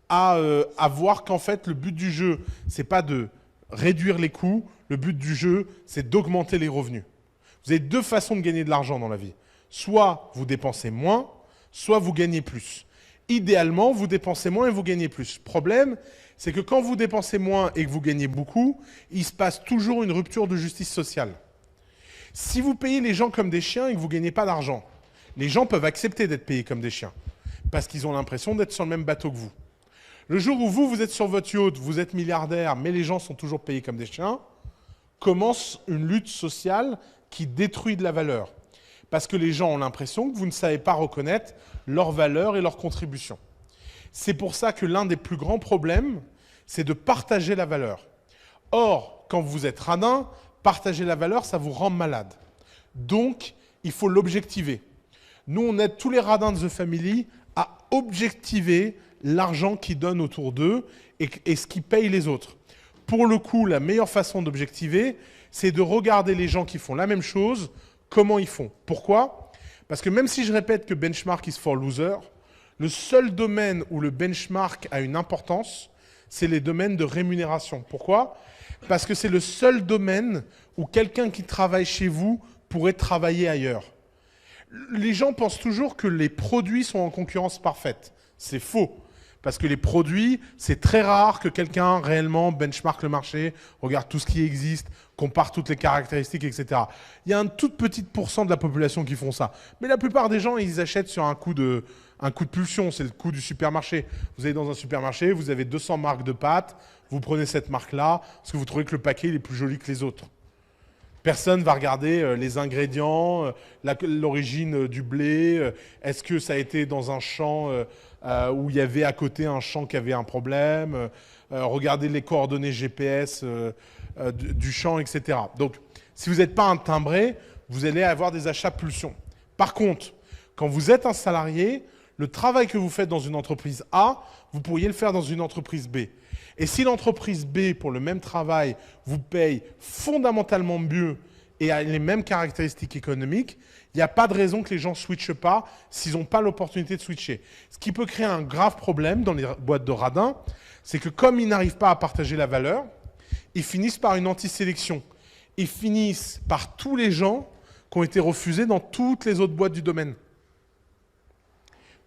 à voir qu'en fait, le but du jeu, c'est pas de réduire les coûts, le but du jeu, c'est d'augmenter les revenus. Vous avez 2 façons de gagner de l'argent dans la vie. Soit vous dépensez moins, soit vous gagnez plus. Idéalement, vous dépensez moins et vous gagnez plus. Problème, c'est que quand vous dépensez moins et que vous gagnez beaucoup, il se passe toujours une rupture de justice sociale. Si vous payez les gens comme des chiens et que vous ne gagnez pas d'argent, les gens peuvent accepter d'être payés comme des chiens parce qu'ils ont l'impression d'être sur le même bateau que vous. Le jour où vous êtes sur votre yacht, vous êtes milliardaire, mais les gens sont toujours payés comme des chiens, commence une lutte sociale qui détruit de la valeur. Parce que les gens ont l'impression que vous ne savez pas reconnaître leur valeur et leur contribution. C'est pour ça que l'un des plus grands problèmes, c'est de partager la valeur. Or, quand vous êtes radin, partager la valeur, ça vous rend malade. Donc, il faut l'objectiver. Nous, on aide tous les radins de The Family à objectiver l'argent qu'ils donnent autour d'eux et ce qui paye les autres. Pour le coup, la meilleure façon d'objectiver, c'est de regarder les gens qui font la même chose, comment ils font. Pourquoi ? Parce que même si je répète que benchmark is for loser, le seul domaine où le benchmark a une importance, c'est les domaines de rémunération. Pourquoi ? Parce que c'est le seul domaine où quelqu'un qui travaille chez vous pourrait travailler ailleurs. Les gens pensent toujours que les produits sont en concurrence parfaite. C'est faux. Parce que les produits, c'est très rare que quelqu'un réellement benchmark le marché, regarde tout ce qui existe, compare toutes les caractéristiques, etc. Il y a un tout petit pourcent de la population qui font ça. Mais la plupart des gens, ils achètent sur un coup de pulsion, c'est le coût du supermarché. Vous allez dans un supermarché, vous avez 200 marques de pâtes, vous prenez cette marque-là, parce que vous trouvez que le paquet il est plus joli que les autres. Personne ne va regarder les ingrédients, l'origine du blé, est-ce que ça a été dans un champ où il y avait à côté un champ qui avait un problème, regardez les coordonnées GPS du champ, etc. Donc, si vous n'êtes pas un timbré, vous allez avoir des achats pulsions. Par contre, quand vous êtes un salarié, le travail que vous faites dans une entreprise A, vous pourriez le faire dans une entreprise B. Et si l'entreprise B, pour le même travail, vous paye fondamentalement mieux et a les mêmes caractéristiques économiques, il n'y a pas de raison que les gens ne switchent pas s'ils n'ont pas l'opportunité de switcher. Ce qui peut créer un grave problème dans les boîtes de radins, c'est que comme ils n'arrivent pas à partager la valeur, ils finissent par une anti-sélection. Ils finissent par tous les gens qui ont été refusés dans toutes les autres boîtes du domaine.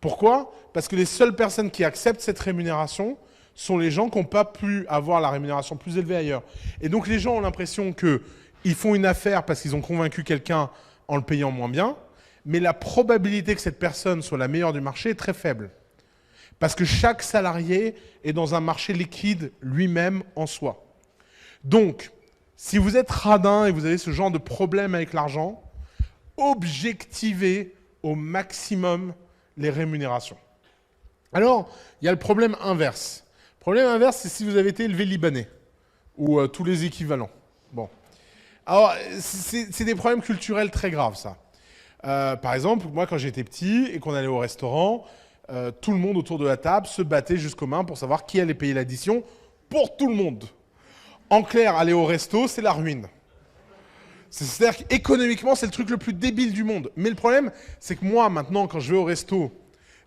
Pourquoi ? Parce que les seules personnes qui acceptent cette rémunération sont les gens qui n'ont pas pu avoir la rémunération plus élevée ailleurs. Et donc les gens ont l'impression qu'ils font une affaire parce qu'ils ont convaincu quelqu'un en le payant moins bien, mais la probabilité que cette personne soit la meilleure du marché est très faible. Parce que chaque salarié est dans un marché liquide lui-même en soi. Donc, si vous êtes radin et vous avez ce genre de problème avec l'argent, objectivez au maximum les rémunérations. Alors, il y a le problème inverse. Le problème inverse, c'est si vous avez été élevé libanais, ou tous les équivalents. Bon. Alors, c'est des problèmes culturels très graves, ça. Par exemple, moi, quand j'étais petit et qu'on allait au restaurant, tout le monde autour de la table se battait jusqu'aux mains pour savoir qui allait payer l'addition pour tout le monde. En clair, aller au resto, c'est la ruine. C'est-à-dire qu'économiquement, c'est le truc le plus débile du monde. Mais le problème, c'est que moi, maintenant, quand je vais au resto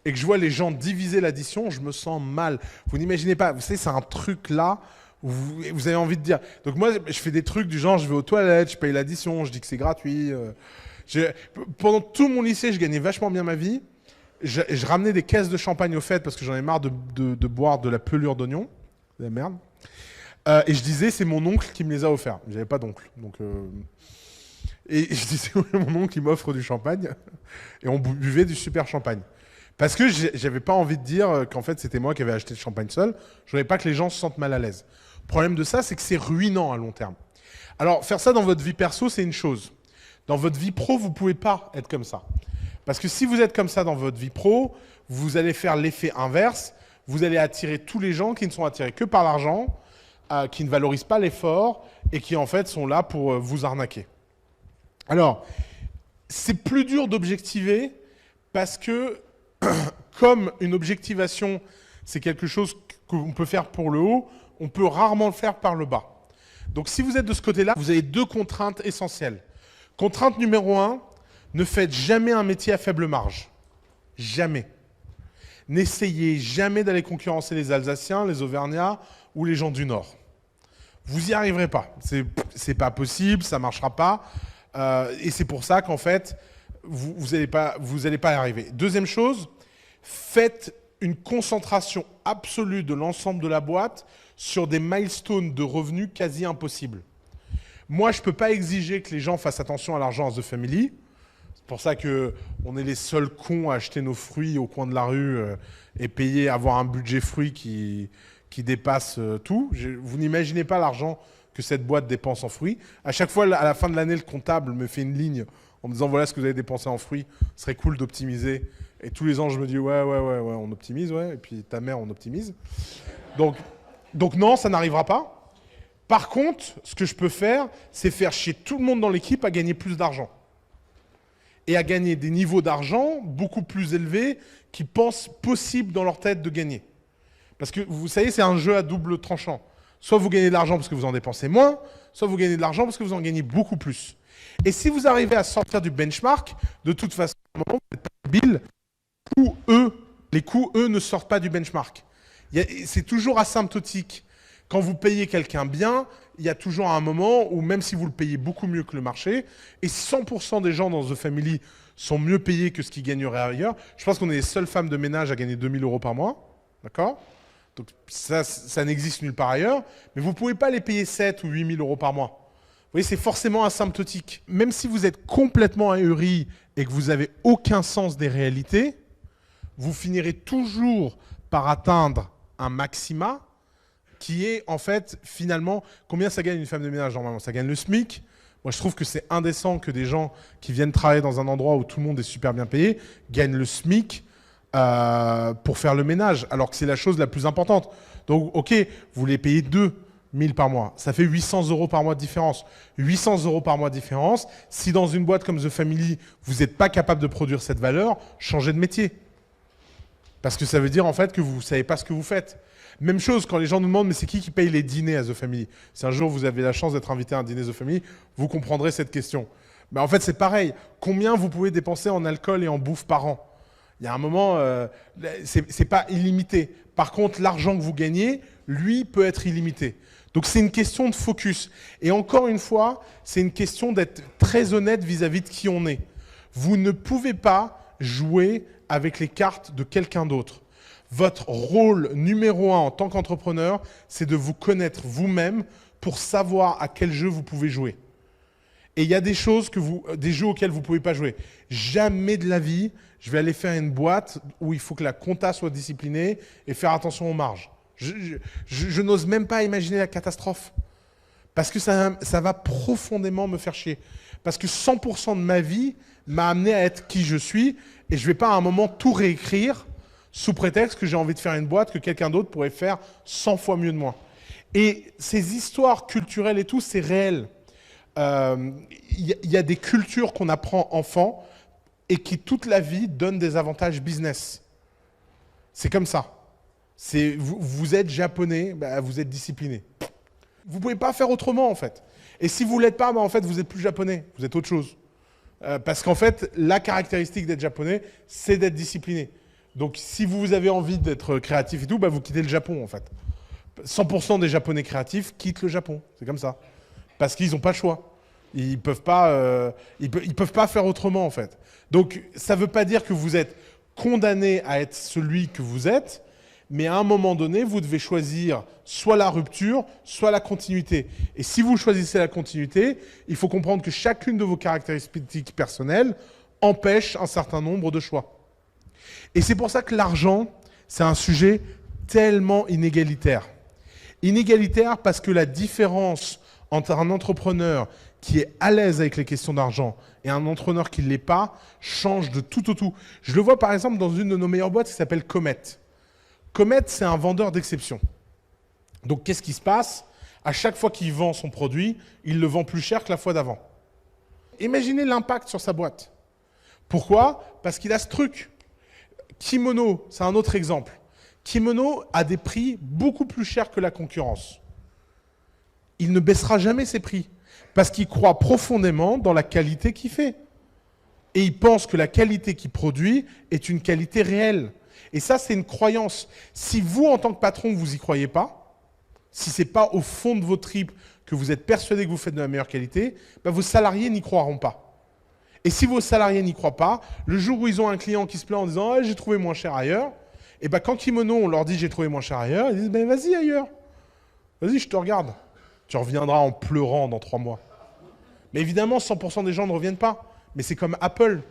et que je vois les gens diviser l'addition, je me sens mal. Vous n'imaginez pas, vous savez, c'est un truc là où vous avez envie de dire. Donc moi, je fais des trucs du genre, je vais aux toilettes, je paye l'addition, je dis que c'est gratuit. Pendant tout mon lycée, je gagnais vachement bien ma vie. Je ramenais des caisses de champagne aux fêtes parce que j'en ai marre de boire de la pelure d'oignon. De la merde. Et je disais, c'est mon oncle qui me les a offerts. J'avais pas d'oncle. Et je disais, mon oncle, il m'offre du champagne. Et on buvait du super champagne. Parce que j'avais pas envie de dire qu'en fait c'était moi qui avais acheté le champagne seul. Je voulais pas que les gens se sentent mal à l'aise. Le problème de ça, c'est que c'est ruinant à long terme. Alors faire ça dans votre vie perso, c'est une chose. Dans votre vie pro, vous pouvez pas être comme ça. Parce que si vous êtes comme ça dans votre vie pro, vous allez faire l'effet inverse. Vous allez attirer tous les gens qui ne sont attirés que par l'argent, qui ne valorisent pas l'effort et qui en fait sont là pour vous arnaquer. Alors, c'est plus dur d'objectiver parce que comme une objectivation, c'est quelque chose qu'on peut faire pour le haut, on peut rarement le faire par le bas. Donc si vous êtes de ce côté-là, vous avez deux contraintes essentielles. Contrainte numéro 1, ne faites jamais un métier à faible marge. Jamais. N'essayez jamais d'aller concurrencer les Alsaciens, les Auvergnats ou les gens du Nord. Vous n'y arriverez pas. C'est pas possible, ça ne marchera pas. Et c'est pour ça qu'en fait, vous n'allez pas y arriver. Deuxième chose, faites une concentration absolue de l'ensemble de la boîte sur des milestones de revenus quasi impossibles. Moi, je ne peux pas exiger que les gens fassent attention à l'argent à The Family. C'est pour ça qu'on est les seuls cons à acheter nos fruits au coin de la rue et avoir un budget fruits qui dépasse tout. Vous n'imaginez pas l'argent que cette boîte dépense en fruits. À chaque fois, à la fin de l'année, le comptable me fait une ligne en me disant voilà ce que vous avez dépensé en fruits, ce serait cool d'optimiser. Et tous les ans, je me dis ouais, on optimise, ouais. Et puis ta mère, on optimise. Donc non, ça n'arrivera pas. Par contre, ce que je peux faire, c'est faire chier tout le monde dans l'équipe à gagner plus d'argent. Et à gagner des niveaux d'argent beaucoup plus élevés qu'ils pensent possible dans leur tête de gagner. Parce que vous savez, c'est un jeu à double tranchant. Soit vous gagnez de l'argent parce que vous en dépensez moins, soit vous gagnez de l'argent parce que vous en gagnez beaucoup plus. Et si vous arrivez à sortir du benchmark, de toute façon, vous n'êtes pas débile, les coûts, eux, ne sortent pas du benchmark. C'est toujours asymptotique. Quand vous payez quelqu'un bien, il y a toujours un moment où même si vous le payez beaucoup mieux que le marché, et 100% des gens dans The Family sont mieux payés que ce qu'ils gagneraient ailleurs, je pense qu'on est les seules femmes de ménage à gagner 2 000 € par mois. D'accord ? Donc ça n'existe nulle part ailleurs, mais vous ne pouvez pas les payer 7 ou 8 000 € par mois. Vous voyez, c'est forcément asymptotique. Même si vous êtes complètement ahuri et que vous n'avez aucun sens des réalités, vous finirez toujours par atteindre un maxima qui est en fait finalement combien ça gagne une femme de ménage normalement. Ça gagne le SMIC. Moi je trouve que c'est indécent que des gens qui viennent travailler dans un endroit où tout le monde est super bien payé gagnent le SMIC pour faire le ménage alors que c'est la chose la plus importante. Donc ok, vous les payez 2 000 par mois, ça fait 800 € par mois de différence. 800 € par mois de différence, si dans une boîte comme The Family, vous n'êtes pas capable de produire cette valeur, changez de métier. Parce que ça veut dire en fait que vous ne savez pas ce que vous faites. Même chose quand les gens nous demandent mais c'est qui paye les dîners à The Family. Si un jour vous avez la chance d'être invité à un dîner The Family, vous comprendrez cette question. Mais en fait c'est pareil. Combien vous pouvez dépenser en alcool et en bouffe par an? Il y a un moment, c'est pas illimité. Par contre, l'argent que vous gagnez, lui, peut être illimité. Donc c'est une question de focus. Et encore une fois, c'est une question d'être très honnête vis-à-vis de qui on est. Vous ne pouvez pas jouer avec les cartes de quelqu'un d'autre. Votre rôle numéro 1 en tant qu'entrepreneur, c'est de vous connaître vous-même pour savoir à quel jeu vous pouvez jouer. Et il y a des choses des jeux auxquels vous ne pouvez pas jouer. Jamais de la vie, je vais aller faire une boîte où il faut que la compta soit disciplinée et faire attention aux marges. Je n'ose même pas imaginer la catastrophe. Parce que ça va profondément me faire chier. Parce que 100% de ma vie m'a amené à être qui je suis et je ne vais pas à un moment tout réécrire sous prétexte que j'ai envie de faire une boîte que quelqu'un d'autre pourrait faire 100 fois mieux de moi. Et ces histoires culturelles et tout, c'est réel. Y a des cultures qu'on apprend enfant et qui toute la vie donnent des avantages business. C'est comme ça. Vous êtes japonais, bah, vous êtes discipliné. Vous ne pouvez pas faire autrement en fait. Et si vous ne l'êtes pas, bah, en fait, vous n'êtes plus japonais, vous êtes autre chose. Parce qu'en fait, la caractéristique d'être japonais, c'est d'être discipliné. Donc si vous avez envie d'être créatif et tout, bah, vous quittez le Japon en fait. 100% des japonais créatifs quittent le Japon, c'est comme ça. Parce qu'ils n'ont pas le choix. Ils peuvent pas faire autrement en fait. Donc ça ne veut pas dire que vous êtes condamné à être celui que vous êtes, mais à un moment donné, vous devez choisir soit la rupture, soit la continuité. Et si vous choisissez la continuité, il faut comprendre que chacune de vos caractéristiques personnelles empêche un certain nombre de choix. Et c'est pour ça que l'argent, c'est un sujet tellement inégalitaire. Inégalitaire parce que la différence entre un entrepreneur qui est à l'aise avec les questions d'argent et un entrepreneur qui ne l'est pas change de tout au tout. Je le vois par exemple dans une de nos meilleures boîtes qui s'appelle Comet. Comet, c'est un vendeur d'exception. Donc qu'est-ce qui se passe? À chaque fois qu'il vend son produit, il le vend plus cher que la fois d'avant. Imaginez l'impact sur sa boîte. Pourquoi? Parce qu'il a ce truc. Kimono, c'est un autre exemple. Kimono a des prix beaucoup plus chers que la concurrence. Il ne baissera jamais ses prix parce qu'il croit profondément dans la qualité qu'il fait. Et il pense que la qualité qu'il produit est une qualité réelle. Et ça, c'est une croyance. Si vous, en tant que patron, vous n'y croyez pas, si ce n'est pas au fond de vos tripes que vous êtes persuadé que vous faites de la meilleure qualité, ben vos salariés n'y croiront pas. Et si vos salariés n'y croient pas, le jour où ils ont un client qui se plaint en disant « j'ai trouvé moins cher ailleurs », et ben quand Kimono, on leur dit « j'ai trouvé moins cher ailleurs », ils disent ben, « vas-y ailleurs, vas-y, je te regarde ». Tu reviendras en pleurant dans 3 mois. Mais évidemment, 100% des gens ne reviennent pas. Mais c'est comme Apple.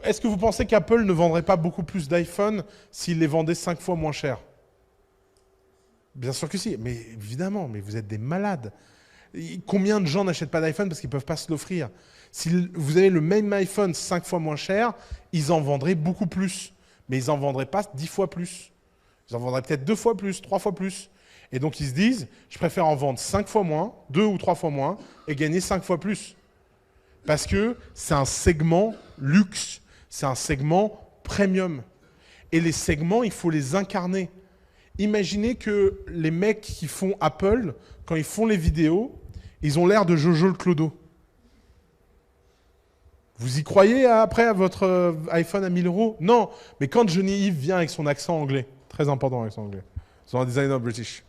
Est-ce que vous pensez qu'Apple ne vendrait pas beaucoup plus d'iPhone s'il les vendait 5 fois moins cher? Bien sûr que si. Mais évidemment, mais vous êtes des malades. Combien de gens n'achètent pas d'iPhone parce qu'ils ne peuvent pas se l'offrir? Si vous avez le même iPhone 5 fois moins cher, ils en vendraient beaucoup plus. Mais ils n'en vendraient pas 10 fois plus. Ils en vendraient peut-être 2 fois plus, 3 fois plus. Et donc ils se disent, je préfère en vendre 5 fois moins, 2 ou 3 fois moins, et gagner 5 fois plus. Parce que c'est un segment luxe, c'est un segment premium. Et les segments, il faut les incarner. Imaginez que les mecs qui font Apple, quand ils font les vidéos, ils ont l'air de Jojo le Clodo. Vous y croyez après à votre iPhone à 1000 €? Non, mais quand Johnny Ive vient avec son accent anglais, très important avec son anglais, c'est un designer british.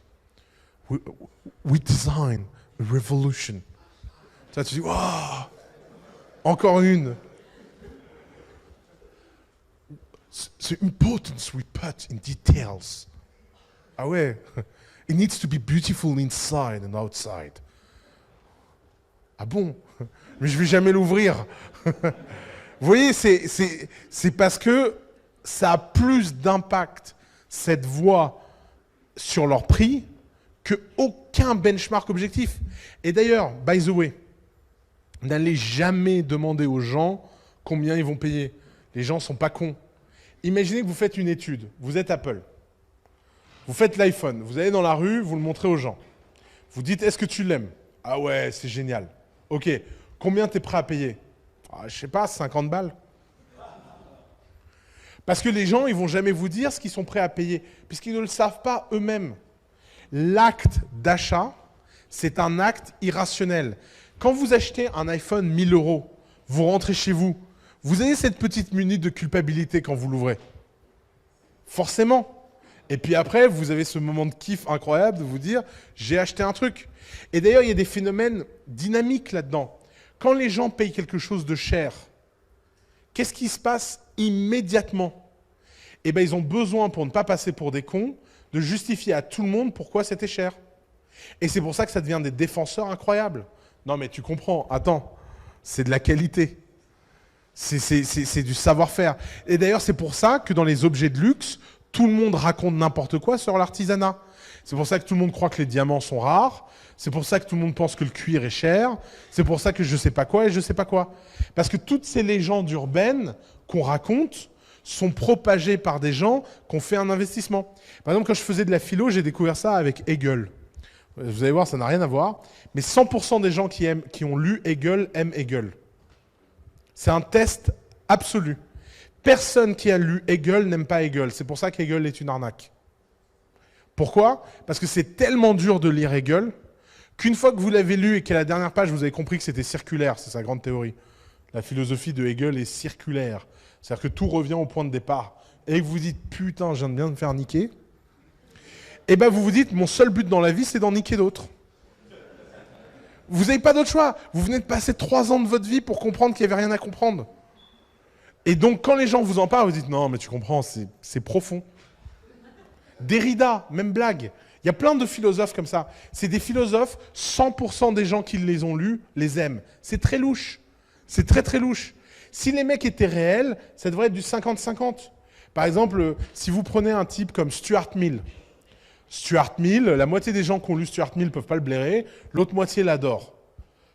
We design a revolution. Ça, tu dis, wow, encore une. The importance we put in details. Ah ouais, it needs to be beautiful inside and outside. Ah bon? Mais je vais jamais l'ouvrir. Vous voyez, c'est parce que ça a plus d'impact, cette voix, sur leur prix, qu'aucun benchmark objectif. Et d'ailleurs, by the way, n'allez jamais demander aux gens combien ils vont payer. Les gens ne sont pas cons. Imaginez que vous faites une étude, vous êtes Apple, vous faites l'iPhone, vous allez dans la rue, vous le montrez aux gens. Vous dites, est-ce que tu l'aimes? Ah ouais, c'est génial. Ok, combien tu es prêt à payer? Ah, je sais pas, 50 balles. Parce que les gens, ils vont jamais vous dire ce qu'ils sont prêts à payer, puisqu'ils ne le savent pas eux-mêmes. L'acte d'achat, c'est un acte irrationnel. Quand vous achetez un iPhone 1000 €, vous rentrez chez vous, vous avez cette petite minute de culpabilité quand vous l'ouvrez. Forcément. Et puis après, vous avez ce moment de kiff incroyable de vous dire « j'ai acheté un truc ». Et d'ailleurs, il y a des phénomènes dynamiques là-dedans. Quand les gens payent quelque chose de cher, qu'est-ce qui se passe immédiatement? Eh bien, ils ont besoin, pour ne pas passer pour des cons, de justifier à tout le monde pourquoi c'était cher. Et c'est pour ça que ça devient des défenseurs incroyables. Non mais tu comprends, attends, c'est de la qualité. C'est du savoir-faire. Et d'ailleurs, c'est pour ça que dans les objets de luxe, tout le monde raconte n'importe quoi sur l'artisanat. C'est pour ça que tout le monde croit que les diamants sont rares. C'est pour ça que tout le monde pense que le cuir est cher. C'est pour ça que je sais pas quoi et je sais pas quoi. Parce que toutes ces légendes urbaines qu'on raconte sont propagées par des gens qui ont fait un investissement. Par exemple, quand je faisais de la philo, j'ai découvert ça avec Hegel. Vous allez voir, ça n'a rien à voir. Mais 100% des gens qui ont lu Hegel aiment Hegel. C'est un test absolu. Personne qui a lu Hegel n'aime pas Hegel. C'est pour ça qu'Hegel est une arnaque. Pourquoi? Parce que c'est tellement dur de lire Hegel qu'une fois que vous l'avez lu et qu'à la dernière page, vous avez compris que c'était circulaire. C'est sa grande théorie. La philosophie de Hegel est circulaire. C'est-à-dire que tout revient au point de départ. Et que vous dites, putain, je viens de bien me faire niquer. Et bien vous vous dites, mon seul but dans la vie, c'est d'en niquer d'autres. Vous n'avez pas d'autre choix. Vous venez de passer 3 ans de votre vie pour comprendre qu'il n'y avait rien à comprendre. Et donc, quand les gens vous en parlent, vous dites, non, mais tu comprends, c'est profond. Derrida, même blague. Il y a plein de philosophes comme ça. C'est des philosophes, 100% des gens qui les ont lus les aiment. C'est très louche. C'est très, très louche. Si les mecs étaient réels, ça devrait être du 50-50. Par exemple, si vous prenez un type comme Stuart Mill, la moitié des gens qui ont lu Stuart Mill ne peuvent pas le blairer, l'autre moitié l'adore.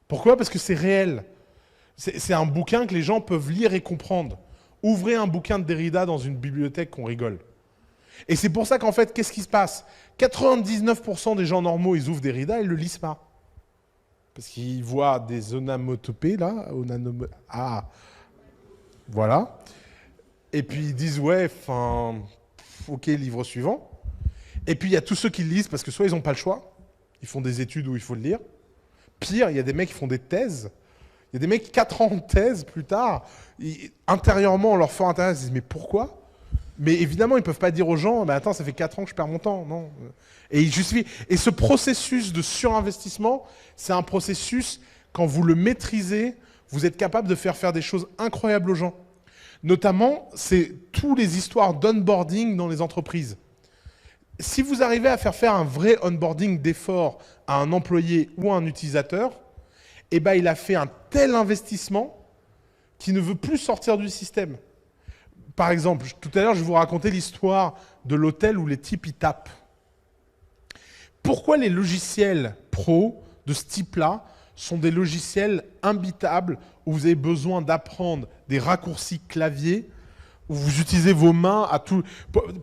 Pourquoi? Parce que c'est réel. C'est un bouquin que les gens peuvent lire et comprendre. Ouvrez un bouquin de Derrida dans une bibliothèque, qu'on rigole. Et c'est pour ça qu'en fait, qu'est-ce qui se passe? 99% des gens normaux, ils ouvrent Derrida, ils ne le lisent pas. Parce qu'ils voient des onomatopées, là. Ah, voilà. Et puis ils disent, ouais, ok, livre suivant. Et puis il y a tous ceux qui le lisent parce que soit ils n'ont pas le choix, ils font des études où il faut le lire. Pire, il y a des mecs qui font des thèses. Il y a des mecs qui, 4 ans de thèse plus tard, intérieurement, leur fort intérieur, ils se disent, mais pourquoi? Mais évidemment, ils ne peuvent pas dire aux gens, bah, attends, ça fait 4 ans que je perds mon temps. Non. Et il justifie. Et ce processus de surinvestissement, c'est un processus, quand vous le maîtrisez, vous êtes capable de faire des choses incroyables aux gens. Notamment, c'est toutes les histoires d'onboarding dans les entreprises. Si vous arrivez à faire un vrai onboarding d'effort à un employé ou à un utilisateur, eh ben, il a fait un tel investissement qu'il ne veut plus sortir du système. Par exemple, tout à l'heure, je vous racontais l'histoire de l'hôtel où les types y tapent. Pourquoi les logiciels pro de ce type-là sont des logiciels imbitables où vous avez besoin d'apprendre des raccourcis clavier, où vous utilisez vos mains à tout...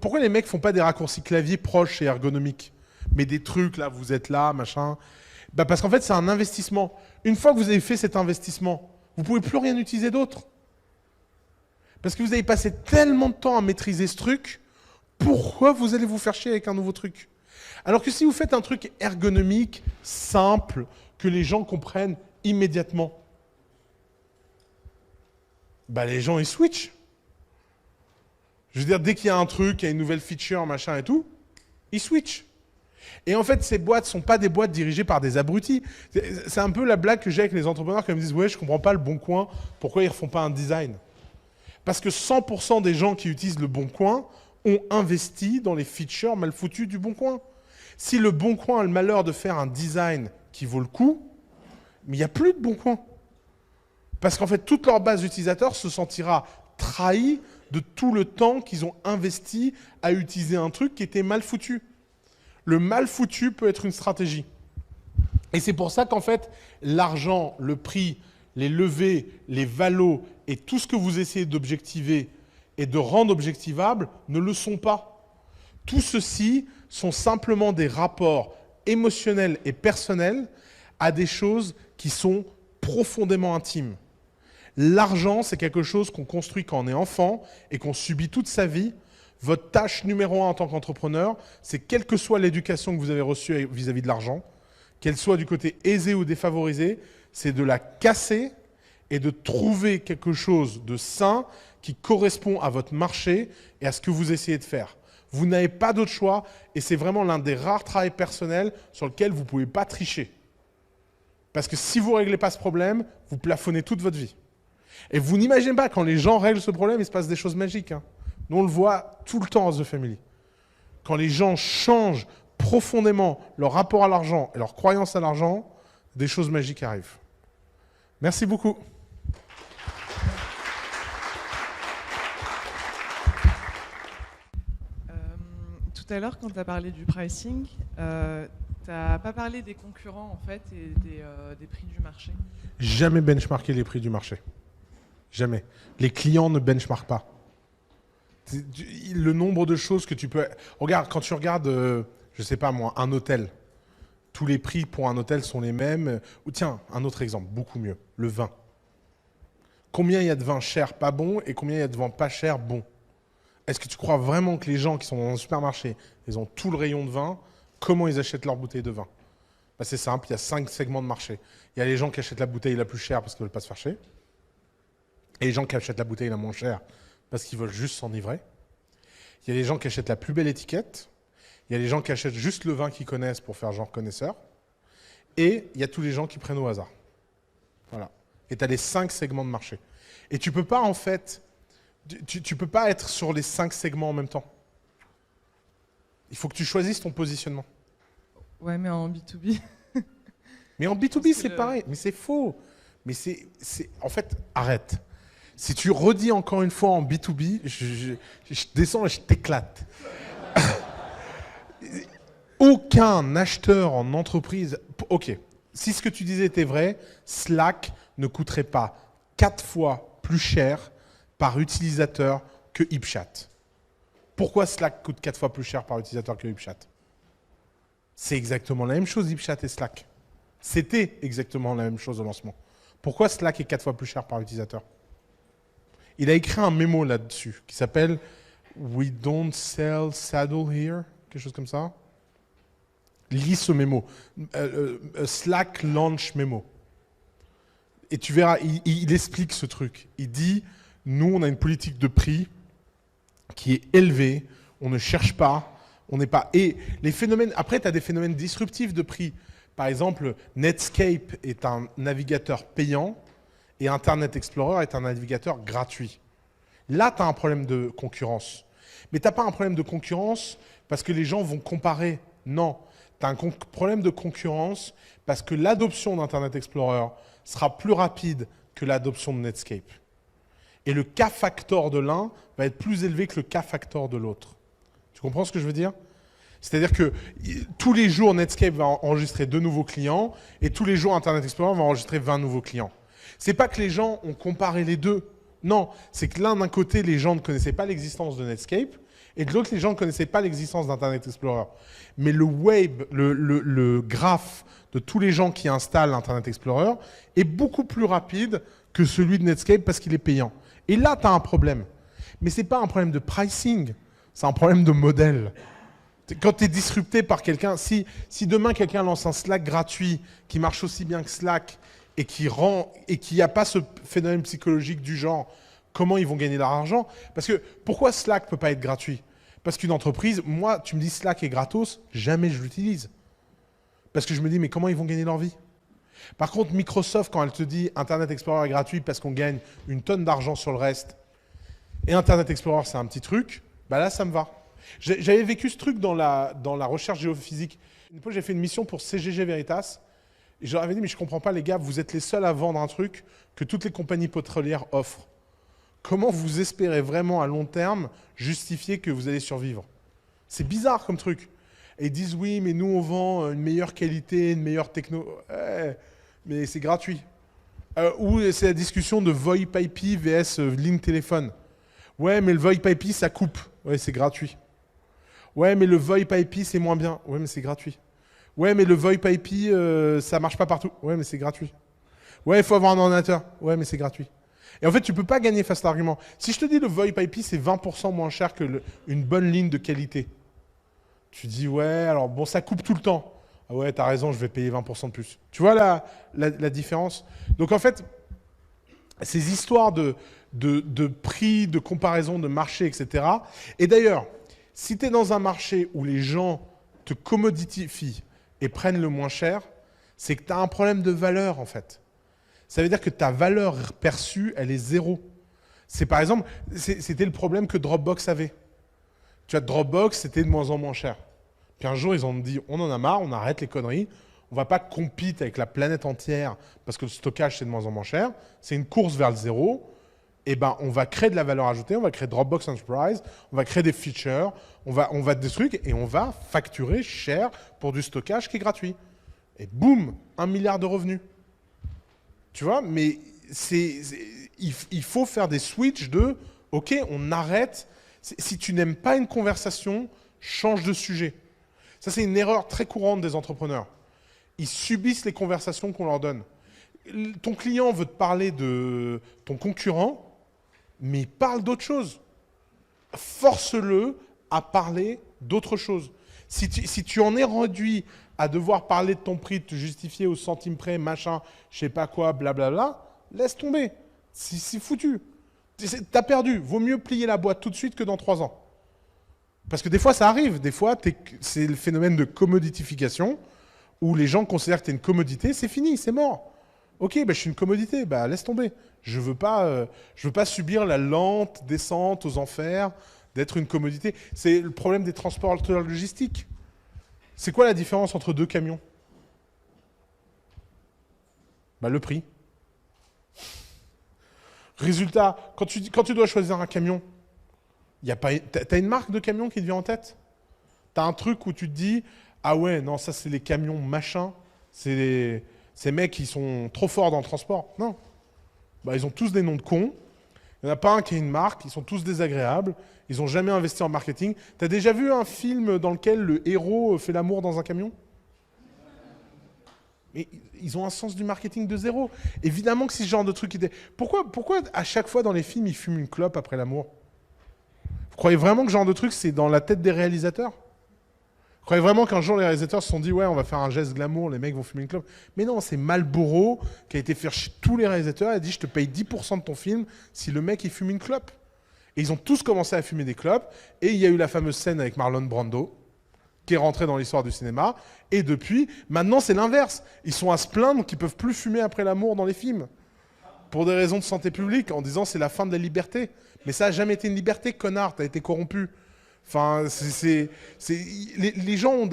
Pourquoi les mecs font pas des raccourcis clavier proches et ergonomiques? Mais des trucs, là, vous êtes là, machin... Bah parce qu'en fait, c'est un investissement. Une fois que vous avez fait cet investissement, vous ne pouvez plus rien utiliser d'autre. Parce que vous avez passé tellement de temps à maîtriser ce truc, pourquoi vous allez vous faire chier avec un nouveau truc? Alors que si vous faites un truc ergonomique, simple, que les gens comprennent immédiatement, bah les gens, ils switchent. Je veux dire, dès qu'il y a un truc, il y a une nouvelle feature, machin et tout, ils switchent. Et en fait, ces boîtes ne sont pas des boîtes dirigées par des abrutis. C'est un peu la blague que j'ai avec les entrepreneurs qui me disent « Ouais, je ne comprends pas le Bon Coin, pourquoi ils ne refont pas un design ?» Parce que 100% des gens qui utilisent le Bon Coin ont investi dans les features mal foutues du Bon Coin. Si le Bon Coin a le malheur de faire un design qui vaut le coup, mais il n'y a plus de Bon Coin. Parce qu'en fait, toute leur base d'utilisateurs se sentira trahie de tout le temps qu'ils ont investi à utiliser un truc qui était mal foutu. Le mal foutu peut être une stratégie. Et c'est pour ça qu'en fait, l'argent, le prix, les levées, les valos et tout ce que vous essayez d'objectiver et de rendre objectivable ne le sont pas. Tout ceci sont simplement des rapports émotionnels et personnels à des choses qui sont profondément intimes. L'argent, c'est quelque chose qu'on construit quand on est enfant et qu'on subit toute sa vie. Votre tâche numéro 1 en tant qu'entrepreneur, c'est quelle que soit l'éducation que vous avez reçue vis-à-vis de l'argent, qu'elle soit du côté aisé ou défavorisé, c'est de la casser et de trouver quelque chose de sain qui correspond à votre marché et à ce que vous essayez de faire. Vous n'avez pas d'autre choix et c'est vraiment l'un des rares travails personnels sur lequel vous ne pouvez pas tricher. Parce que si vous ne réglez pas ce problème, vous plafonnez toute votre vie. Et vous n'imaginez pas, quand les gens règlent ce problème, il se passe des choses magiques. Nous, on le voit tout le temps à The Family. Quand les gens changent profondément leur rapport à l'argent et leur croyance à l'argent, des choses magiques arrivent. Merci beaucoup. Tout à l'heure, quand tu as parlé du pricing, tu n'as pas parlé des concurrents en fait et des prix du marché. Jamais benchmarker les prix du marché. Jamais. Les clients ne benchmarkent pas. Le nombre de choses que tu peux... Regarde, quand tu regardes, je sais pas moi, un hôtel, tous les prix pour un hôtel sont les mêmes. Ou tiens, un autre exemple, beaucoup mieux, le vin. Combien il y a de vin cher, pas bon, et combien il y a de vin pas cher, bon? Est-ce que tu crois vraiment que les gens qui sont dans un supermarché, ils ont tout le rayon de vin, comment ils achètent leur bouteille de vin? Ben, c'est simple, il y a 5 segments de marché. Il y a les gens qui achètent la bouteille la plus chère parce qu'ils ne veulent pas se faire chier. Et les gens qui achètent la bouteille la moins chère parce qu'ils veulent juste s'enivrer. Il y a les gens qui achètent la plus belle étiquette. Il y a les gens qui achètent juste le vin qu'ils connaissent pour faire genre connaisseur. Et il y a tous les gens qui prennent au hasard. Voilà. Et tu as les 5 segments de marché. Et tu peux pas en fait... Tu peux pas être sur les 5 segments en même temps. Il faut que tu choisisses ton positionnement. Ouais, mais en B2B. Mais en B2B, c'est pareil. Mais c'est faux. Mais en fait, arrête. Si tu redis encore une fois en B2B, je descends et je t'éclate. Aucun acheteur en entreprise... Ok, si ce que tu disais était vrai, Slack ne coûterait pas 4 fois plus cher par utilisateur que HipChat. Pourquoi Slack coûte 4 fois plus cher par utilisateur que HipChat? C'est exactement la même chose, HipChat et Slack. C'était exactement la même chose au lancement. Pourquoi Slack est 4 fois plus cher par utilisateur? Il a écrit un mémo là-dessus qui s'appelle « We don't sell saddle here », quelque chose comme ça. Lis ce mémo. Slack launch mémo. Et tu verras, il explique ce truc. Il dit, nous, on a une politique de prix qui est élevée, on ne cherche pas, on n'est pas... Et les phénomènes... Après, tu as des phénomènes disruptifs de prix. Par exemple, Netscape est un navigateur payant et Internet Explorer est un navigateur gratuit. Là, tu as un problème de concurrence. Mais tu n'as pas un problème de concurrence parce que les gens vont comparer. Non. Tu as un problème de concurrence parce que l'adoption d'Internet Explorer sera plus rapide que l'adoption de Netscape. Et le K-factor de l'un va être plus élevé que le K-factor de l'autre. Tu comprends ce que je veux dire? C'est-à-dire que tous les jours, Netscape va enregistrer 2 nouveaux clients et tous les jours, Internet Explorer va enregistrer 20 nouveaux clients. C'est pas que les gens ont comparé les deux. Non, c'est que d'un côté, les gens ne connaissaient pas l'existence de Netscape et de l'autre, les gens ne connaissaient pas l'existence d'Internet Explorer. Mais le graphe de tous les gens qui installent Internet Explorer est beaucoup plus rapide que celui de Netscape parce qu'il est payant. Et là, tu as un problème. Mais ce n'est pas un problème de pricing, c'est un problème de modèle. Quand tu es disrupté par quelqu'un, si demain quelqu'un lance un Slack gratuit qui marche aussi bien que Slack et qui n'y a pas ce phénomène psychologique du genre comment ils vont gagner leur argent. Parce que pourquoi Slack ne peut pas être gratuit? Parce qu'une entreprise, moi, tu me dis Slack est gratos, jamais je l'utilise. Parce que je me dis, mais comment ils vont gagner leur vie? Par contre, Microsoft, quand elle te dit Internet Explorer est gratuit parce qu'on gagne une tonne d'argent sur le reste, et Internet Explorer, c'est un petit truc, bah là, ça me va. J'avais vécu ce truc dans la recherche géophysique. Une fois, j'ai fait une mission pour CGG Veritas, et je leur avais dit, mais je ne comprends pas, les gars, vous êtes les seuls à vendre un truc que toutes les compagnies pétrolières offrent. Comment vous espérez vraiment à long terme justifier que vous allez survivre? C'est bizarre comme truc. Et ils disent oui, mais nous on vend une meilleure qualité, une meilleure techno. Mais c'est gratuit. Ou c'est la discussion de VoIP IP vs ligne téléphone. Ouais, mais le VoIP IP ça coupe. Ouais, c'est gratuit. Ouais, mais le VoIP IP c'est moins bien. Ouais, mais c'est gratuit. Ouais, mais le VoIP IP ça marche pas partout. Ouais, mais c'est gratuit. Ouais, il faut avoir un ordinateur. Ouais, mais c'est gratuit. Et en fait, tu ne peux pas gagner face à l'argument. Si je te dis le VoIP IP, c'est 20% moins cher que une bonne ligne de qualité. Tu dis, ouais, alors bon, ça coupe tout le temps. Ah ouais, t'as raison, je vais payer 20% de plus. Tu vois la différence? Donc en fait, ces histoires de prix, de comparaison, de marché, etc. Et d'ailleurs, si tu es dans un marché où les gens te commoditifient et prennent le moins cher, c'est que tu as un problème de valeur, en fait. Ça veut dire que ta valeur perçue, elle est zéro. C'est par exemple, c'était le problème que Dropbox avait. Tu vois, Dropbox, c'était de moins en moins cher. Puis un jour, ils ont dit, on en a marre, on arrête les conneries, on ne va pas compete avec la planète entière parce que le stockage, c'est de moins en moins cher. C'est une course vers le zéro. Et ben, on va créer de la valeur ajoutée, on va créer Dropbox Enterprise, on va créer des features, on va des trucs et on va facturer cher pour du stockage qui est gratuit. Et boum, 1 milliard de revenus. Tu vois, mais il faut faire des switches de « Ok, on arrête. Si tu n'aimes pas une conversation, change de sujet. » Ça, c'est une erreur très courante des entrepreneurs. Ils subissent les conversations qu'on leur donne. Ton client veut te parler de ton concurrent, mais il parle d'autre chose. Force-le à parler d'autre chose. Si tu en es réduit à devoir parler de ton prix, de te justifier au centime près, machin, je sais pas quoi, blablabla, laisse tomber. C'est foutu. T'as perdu. Vaut mieux plier la boîte tout de suite que dans 3 ans. Parce que des fois, ça arrive. Des fois, c'est le phénomène de commoditification où les gens considèrent que tu es une commodité. C'est fini, c'est mort. Ok, bah, je suis une commodité. Bah, laisse tomber. Je veux pas subir la lente descente aux enfers d'être une commodité. C'est le problème des transporteurs logistiques. C'est quoi la différence entre 2 camions? Bah, le prix. Résultat, quand tu dois choisir un camion, t'as une marque de camion qui te vient en tête? T'as un truc où tu te dis, ah ouais, non, ça c'est les camions machin, ces mecs qui sont trop forts dans le transport. Non. Bah, ils ont tous des noms de cons. Il n'y en a pas un qui a une marque, ils sont tous désagréables, ils n'ont jamais investi en marketing. T'as déjà vu un film dans lequel le héros fait l'amour dans un camion? Mais ils ont un sens du marketing de zéro. Évidemment que c'est ce genre de truc qui était... Pourquoi à chaque fois dans les films, ils fument une clope après l'amour? Vous croyez vraiment que ce genre de truc, c'est dans la tête des réalisateurs? Vous croyez vraiment qu'un jour, les réalisateurs se sont dit « Ouais, on va faire un geste glamour, les mecs vont fumer une clope ?» Mais non, c'est Marlboro qui a été faire chier tous les réalisateurs. Il a dit « Je te paye 10% de ton film si le mec, il fume une clope. » Et ils ont tous commencé à fumer des clopes. Et il y a eu la fameuse scène avec Marlon Brando, qui est rentrée dans l'histoire du cinéma. Et depuis, maintenant, c'est l'inverse. Ils sont à se plaindre qu'ils ne peuvent plus fumer après l'amour dans les films. Pour des raisons de santé publique, en disant c'est la fin de la liberté. Mais ça n'a jamais été une liberté, connard, t'as été corrompu. Enfin, les gens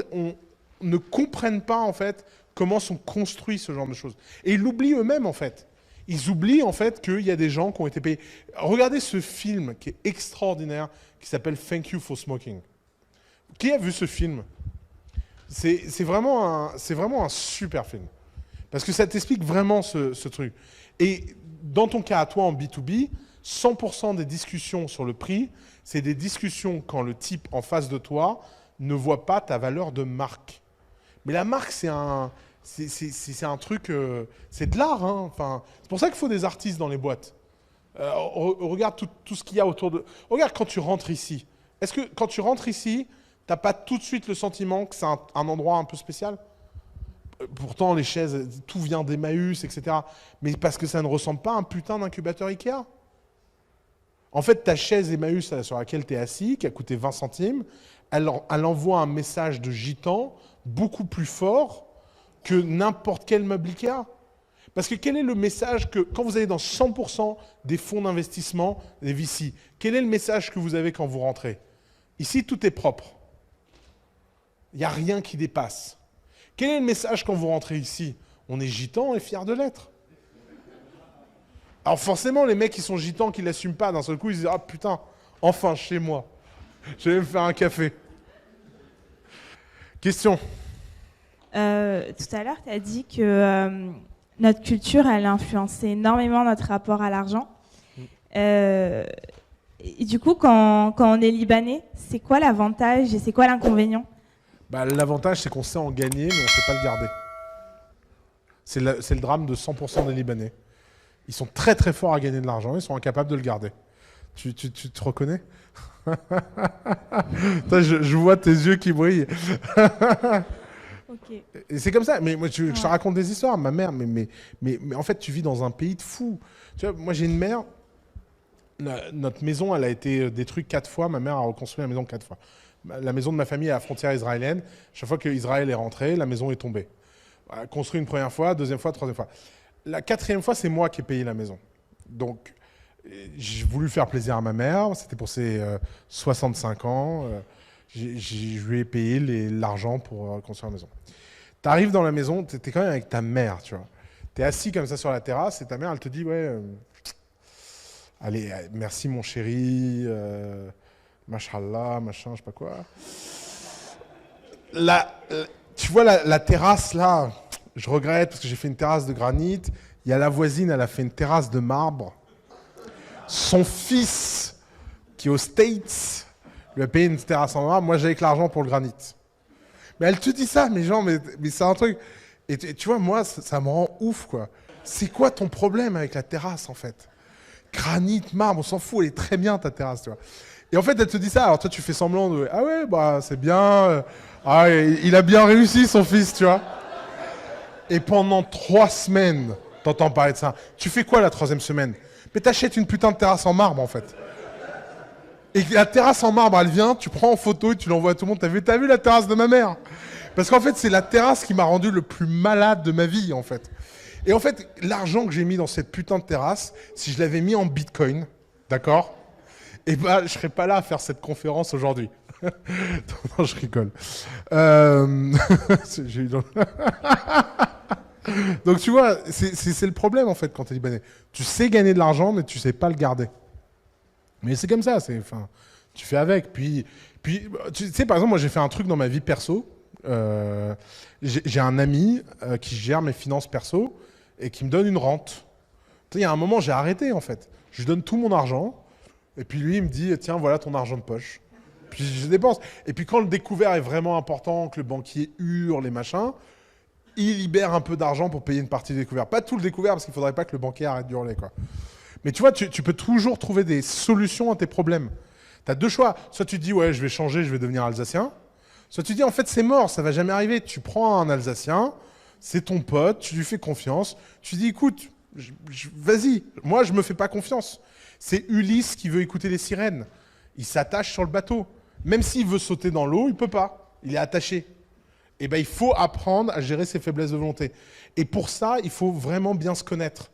ne comprennent pas, en fait, comment sont construits ce genre de choses. Et ils l'oublient eux-mêmes, en fait. Ils oublient, en fait, qu'il y a des gens qui ont été payés. Regardez ce film qui est extraordinaire, qui s'appelle Thank You for Smoking. Qui a vu ce film? C'est vraiment un super film. Parce que ça t'explique vraiment ce truc. Et dans ton cas à toi en B2B, 100% des discussions sur le prix, c'est des discussions quand le type en face de toi ne voit pas ta valeur de marque. Mais la marque, c'est un truc, c'est de l'art. Hein. Enfin, c'est pour ça qu'il faut des artistes dans les boîtes. Regarde tout ce qu'il y a autour de... Regarde quand tu rentres ici. Est-ce que quand tu rentres ici, t'as pas tout de suite le sentiment que c'est un endroit un peu spécial? Pourtant, les chaises, tout vient d'Emmaüs, etc. Mais parce que ça ne ressemble pas à un putain d'incubateur Ikea. En fait, ta chaise Emmaüs sur laquelle tu es assis, qui a coûté 20 centimes, elle envoie un message de gitan beaucoup plus fort que n'importe quel meuble Ikea. Parce que quel est le message que, quand vous allez dans 100% des fonds d'investissement, des VC, quel est le message que vous avez quand vous rentrez? Ici, tout est propre. Il n'y a rien qui dépasse. Quel est le message quand vous rentrez ici? On est gitan et fiers de l'être. Alors forcément, les mecs qui sont gitans, qui ne l'assument pas, d'un seul coup, ils disent « Ah putain, enfin chez moi, je vais me faire un café. » Question. Tout à l'heure, tu as dit que notre culture, elle influençait énormément notre rapport à l'argent. Et du coup, quand on est libanais, c'est quoi l'avantage et c'est quoi l'inconvénient? Bah, l'avantage, c'est qu'on sait en gagner, mais on ne sait pas le garder. C'est le drame de 100% des Libanais. Ils sont très très forts à gagner de l'argent, ils sont incapables de le garder. Tu te reconnais? je vois tes yeux qui brillent. Okay. Et c'est comme ça. Mais moi, je te raconte des histoires. Ma mère, mais en fait, tu vis dans un pays de fous. Tu vois, moi, j'ai une mère. Notre maison, elle a été détruite 4 fois. Ma mère a reconstruit la maison 4 fois. La maison de ma famille est à la frontière israélienne. Chaque fois qu'Israël est rentré, la maison est tombée. Construit une première fois, deuxième fois, troisième fois. La 4e fois, c'est moi qui ai payé la maison. Donc, j'ai voulu faire plaisir à ma mère. C'était pour ses 65 ans. Je lui ai payé l'argent pour construire la maison. Tu arrives dans la maison, tu es quand même avec ta mère, tu vois. Tu es assis comme ça sur la terrasse et ta mère, elle te dit, ouais, allez, merci mon chéri, mashallah, machin, je sais pas quoi. Tu vois la terrasse là, je regrette parce que j'ai fait une terrasse de granit. Il y a la voisine, elle a fait une terrasse de marbre. Son fils, qui est aux States, lui a payé une terrasse en marbre. Moi, j'avais que l'argent pour le granit. Mais elle te dit ça, mais genre, mais c'est un truc. Et tu vois, moi, ça me rend ouf, quoi. C'est quoi ton problème avec la terrasse, en fait? Granit, marbre, on s'en fout, elle est très bien, ta terrasse, tu vois. Et en fait, elle te dit ça, alors toi, tu fais semblant de... Ah ouais, bah, c'est bien. Ah, il a bien réussi, son fils, tu vois. Et pendant 3 semaines, t'entends parler de ça. Tu fais quoi la 3e semaine? Mais t'achètes une putain de terrasse en marbre, en fait. Et la terrasse en marbre, elle vient, tu prends en photo et tu l'envoies à tout le monde. T'as vu la terrasse de ma mère? Parce qu'en fait, c'est la terrasse qui m'a rendu le plus malade de ma vie, en fait. Et en fait, l'argent que j'ai mis dans cette putain de terrasse, si je l'avais mis en bitcoin, d'accord? Eh ben, je serais pas là à faire cette conférence aujourd'hui. Non, je rigole. J'ai eu Donc tu vois, c'est le problème en fait quand tu es libanais. Tu sais gagner de l'argent, mais tu sais pas le garder. Mais c'est comme ça, tu fais avec. Puis, tu sais, par exemple, moi j'ai fait un truc dans ma vie perso. J'ai un ami qui gère mes finances perso et qui me donne une rente. Tu sais, il y a un moment, j'ai arrêté en fait. Je lui donne tout mon argent et puis lui, il me dit, tiens, voilà ton argent de poche. Puis je dépense. Et puis quand le découvert est vraiment important, que le banquier hurle les machins, il libère un peu d'argent pour payer une partie du découvert. Pas tout le découvert, parce qu'il ne faudrait pas que le banquier arrête d'hurler, quoi. Mais tu vois, tu peux toujours trouver des solutions à tes problèmes. Tu as deux choix. Soit tu te dis, ouais, je vais changer, je vais devenir alsacien. Soit tu te dis, en fait, c'est mort, ça va jamais arriver. Tu prends un Alsacien, c'est ton pote, tu lui fais confiance. Tu dis, écoute, vas-y, moi, je me fais pas confiance. C'est Ulysse qui veut écouter les sirènes. Il s'attache sur le bateau. Même s'il veut sauter dans l'eau, il peut pas. Il est attaché. Eh ben, il faut apprendre à gérer ses faiblesses de volonté. Et pour ça, il faut vraiment bien se connaître.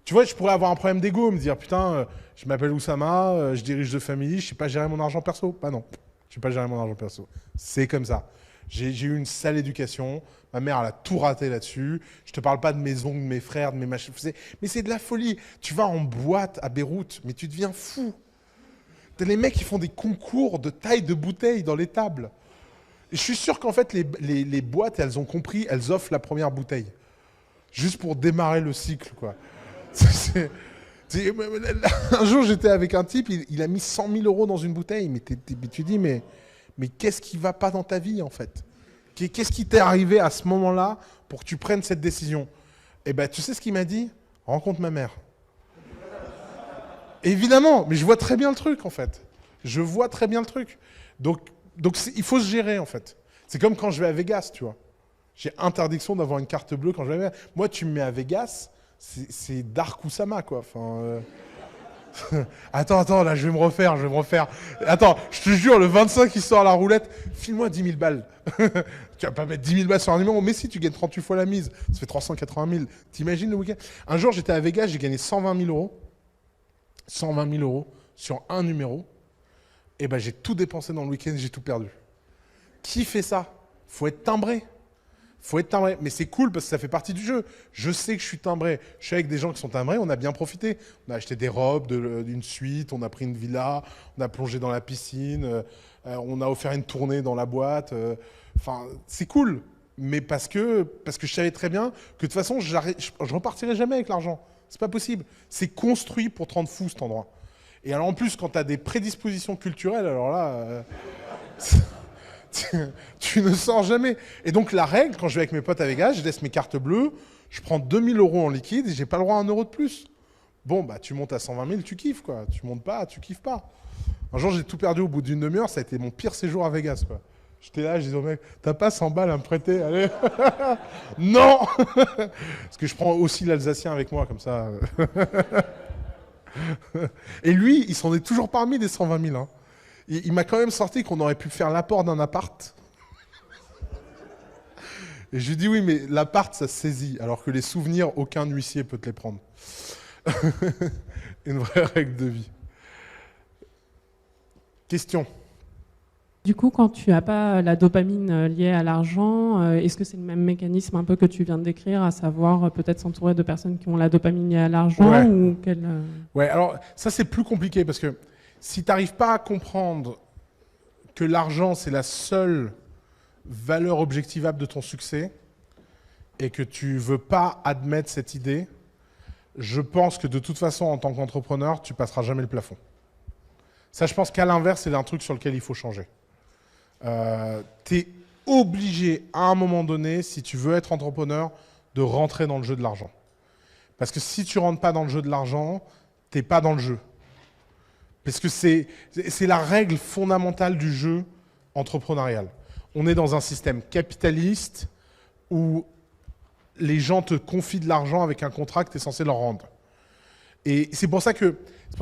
Tu vois, je pourrais avoir un problème d'ego, me dire, putain, je m'appelle Oussama, je dirige deux familles, je sais pas gérer mon argent perso. Bah non, je sais pas gérer mon argent perso. C'est comme ça. J'ai eu une sale éducation, ma mère, elle a tout raté là-dessus. Je te parle pas de mes oncles, de mes frères, de mes machins. Mais c'est de la folie. Tu vas en boîte à Beyrouth, mais tu deviens fou. T'as les mecs qui font des concours de taille de bouteilles dans les tables. Et je suis sûr qu'en fait, les boîtes, elles ont compris, elles offrent la première bouteille. Juste pour démarrer le cycle, quoi. Un jour, j'étais avec un type, il a mis 100 000 euros dans une bouteille. Mais tu dis, mais qu'est-ce qui va pas dans ta vie, en fait? Qu'est-ce qui t'est arrivé à ce moment-là pour que tu prennes cette décision? Eh ben, tu sais ce qu'il m'a dit? Rencontre ma mère. Évidemment, mais je vois très bien le truc, en fait. Je vois très bien le truc. Donc il faut se gérer, en fait. C'est comme quand je vais à Vegas, tu vois. J'ai interdiction d'avoir une carte bleue quand je vais à Vegas. Moi, tu me mets à Vegas, c'est Dark Oussama, quoi. Enfin, Attends, là, je vais me refaire. Attends, je te jure, le 25, il sort à la roulette, file-moi 10 000 balles. Tu vas pas mettre 10 000 balles sur un numéro, mais si, tu gagnes 38 fois la mise. Ça fait 380 000. T'imagines le week-end? Un jour, j'étais à Vegas, j'ai gagné 120 000 euros. 120 000 euros sur un numéro. Et ben, j'ai tout dépensé dans le week-end, j'ai tout perdu. Qui fait ça? Faut être timbré. Mais c'est cool parce que ça fait partie du jeu. Je sais que je suis timbré. Je suis avec des gens qui sont timbrés, on a bien profité. On a acheté des robes d'une suite, on a pris une villa, on a plongé dans la piscine, on a offert une tournée dans la boîte. Enfin, c'est cool. Mais parce que je savais très bien que de toute façon, je repartirai jamais avec l'argent. C'est pas possible. C'est construit pour te rendre fou, cet endroit. Et alors en plus, quand tu as des prédispositions culturelles, alors là... tu ne sors jamais. Et donc la règle, quand je vais avec mes potes à Vegas, je laisse mes cartes bleues, je prends 2000 euros en liquide et j'ai pas le droit à 1 euro de plus. Bon, bah tu montes à 120 000, tu kiffes, quoi. Tu montes pas, tu kiffes pas. Un jour, j'ai tout perdu au bout d'une demi-heure, ça a été mon pire séjour à Vegas, quoi. J'étais là, je disais au mec, t'as pas 100 balles à me prêter? Allez. Non. Parce que je prends aussi l'Alsacien avec moi, comme ça. Et lui, il s'en est toujours parmi des 120 000, hein. Il m'a quand même sorti qu'on aurait pu faire l'apport d'un appart. Et je lui dis oui, mais l'appart, ça se saisit, alors que les souvenirs, aucun huissier peut te les prendre. Une vraie règle de vie. Question. Du coup, quand tu n'as pas la dopamine liée à l'argent, est-ce que c'est le même mécanisme un peu que tu viens de décrire, à savoir peut-être s'entourer de personnes qui ont la dopamine liée à l'argent? Ouais. Ou Ouais, alors ça c'est plus compliqué parce que si tu n'arrives pas à comprendre que l'argent c'est la seule valeur objectivable de ton succès et que tu veux pas admettre cette idée, je pense que de toute façon en tant qu'entrepreneur, tu passeras jamais le plafond. Ça, je pense qu'à l'inverse, c'est un truc sur lequel il faut changer. Tu es obligé à un moment donné, si tu veux être entrepreneur, de rentrer dans le jeu de l'argent. Parce que si tu rentres pas dans le jeu de l'argent, t'es pas dans le jeu. Parce que c'est la règle fondamentale du jeu entrepreneurial. On est dans un système capitaliste où les gens te confient de l'argent avec un contrat que tu es censé leur rendre. Et c'est pour ça que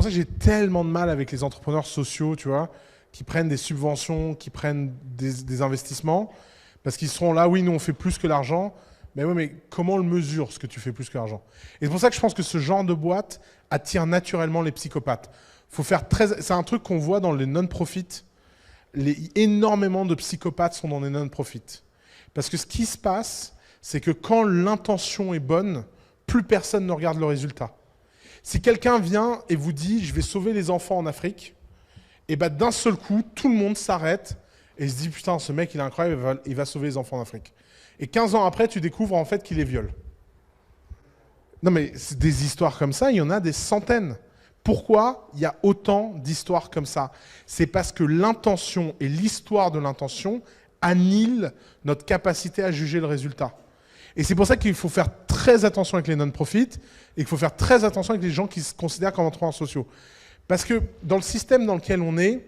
j'ai tellement de mal avec les entrepreneurs sociaux, tu vois, qui prennent des subventions, qui prennent des investissements, parce qu'ils seront là, oui, nous on fait plus que l'argent, mais oui, mais comment on le mesure, ce que tu fais plus que l'argent? Et c'est pour ça que je pense que ce genre de boîte attire naturellement les psychopathes. C'est un truc qu'on voit dans les non-profit. Énormément de psychopathes sont dans les non-profit. Parce que ce qui se passe, c'est que quand l'intention est bonne, plus personne ne regarde le résultat. Si quelqu'un vient et vous dit « je vais sauver les enfants en Afrique », et ben d'un seul coup, tout le monde s'arrête et se dit « putain, ce mec, il est incroyable, il va sauver les enfants en Afrique ». Et 15 ans après, tu découvres en fait qu'il les viole. Non mais c'est des histoires comme ça, il y en a des centaines. Pourquoi il y a autant d'histoires comme ça? C'est parce que l'intention et l'histoire de l'intention annihilent notre capacité à juger le résultat. Et c'est pour ça qu'il faut faire très attention avec les non-profits et qu'il faut faire très attention avec les gens qui se considèrent comme entrepreneurs sociaux. Parce que dans le système dans lequel on est,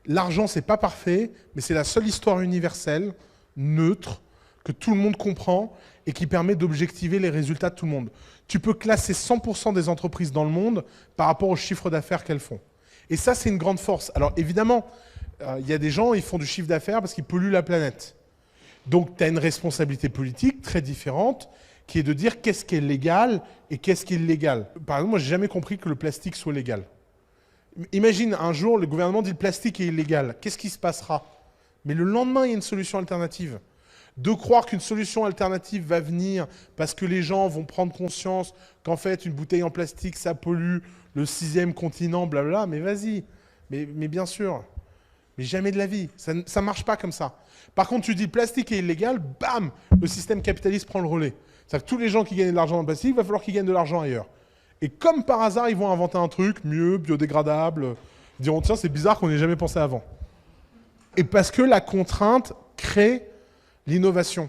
l'argent, c'est pas parfait, mais c'est la seule histoire universelle, neutre, que tout le monde comprend et qui permet d'objectiver les résultats de tout le monde. Tu peux classer 100% des entreprises dans le monde par rapport au chiffre d'affaires qu'elles font. Et ça, c'est une grande force. Alors évidemment, il y a des gens, ils font du chiffre d'affaires parce qu'ils polluent la planète. Donc, tu as une responsabilité politique très différente qui est de dire qu'est-ce qui est légal et qu'est-ce qui est illégal. Par exemple, moi, j'ai jamais compris que le plastique soit légal. Imagine, un jour, le gouvernement dit le plastique est illégal. Qu'est-ce qui se passera? Mais le lendemain, il y a une solution alternative. De croire qu'une solution alternative va venir parce que les gens vont prendre conscience qu'en fait, une bouteille en plastique, ça pollue le 6e continent, blablabla, mais vas-y. Mais bien sûr. Mais jamais de la vie. Ça ne marche pas comme ça. Par contre, tu dis plastique est illégal, bam, le système capitaliste prend le relais. C'est-à-dire que tous les gens qui gagnent de l'argent dans le plastique, il va falloir qu'ils gagnent de l'argent ailleurs. Et comme par hasard, ils vont inventer un truc mieux, biodégradable. Ils diront, tiens, c'est bizarre qu'on n'ait jamais pensé avant. Et parce que la contrainte crée l'innovation.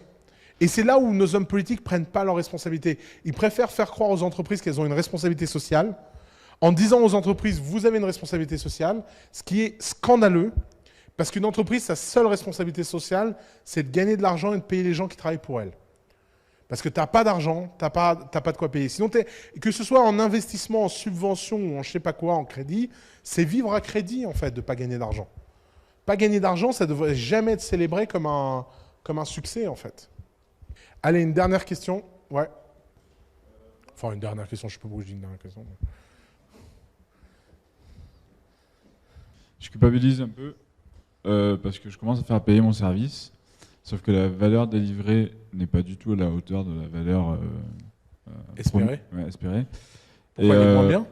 Et c'est là où nos hommes politiques ne prennent pas leurs responsabilités. Ils préfèrent faire croire aux entreprises qu'elles ont une responsabilité sociale, en disant aux entreprises, vous avez une responsabilité sociale, ce qui est scandaleux, parce qu'une entreprise, sa seule responsabilité sociale, c'est de gagner de l'argent et de payer les gens qui travaillent pour elle. Parce que tu n'as pas d'argent, tu n'as pas de quoi payer. Sinon, que ce soit en investissement, en subvention ou en je sais pas quoi, en crédit, c'est vivre à crédit, en fait, de ne pas gagner d'argent. Pas gagner d'argent, ça ne devrait jamais être célébré comme un succès, en fait. Allez, une dernière question. Ouais. Enfin, une dernière question, je ne sais pas pourquoi je dis une dernière question. Je culpabilise un peu parce que je commence à faire payer mon service, sauf que la valeur délivrée n'est pas du tout à la hauteur de la valeur espérée. Ouais, espérée. Pourquoi elle est moins bien?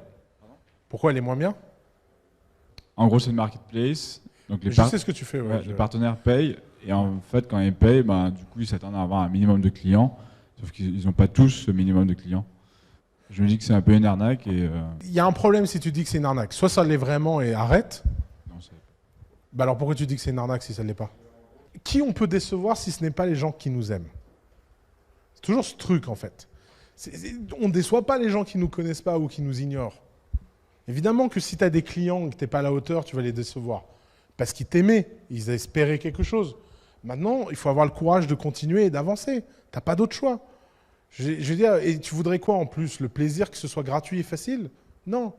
Pourquoi elle est moins bien? En gros, c'est une marketplace. Donc je sais ce que tu fais. Ouais, les partenaires payent, et en fait, quand ils payent, du coup, ils s'attendent à avoir un minimum de clients, sauf qu'ils n'ont pas tous ce minimum de clients. Je me dis que c'est un peu une arnaque. Il y a un problème si tu dis que c'est une arnaque. Soit ça l'est vraiment et arrête. Non, ça... Bah alors pourquoi tu dis que c'est une arnaque si ça ne l'est pas? Qui on peut décevoir si ce n'est pas les gens qui nous aiment? C'est toujours ce truc en fait. On ne déçoit pas les gens qui ne nous connaissent pas ou qui nous ignorent. Évidemment que si tu as des clients et que tu n'es pas à la hauteur, tu vas les décevoir. Parce qu'ils t'aimaient, ils espéraient quelque chose. Maintenant, il faut avoir le courage de continuer et d'avancer. Tu n'as pas d'autre choix. Je veux dire, et tu voudrais quoi en plus? Le plaisir que ce soit gratuit et facile? Non.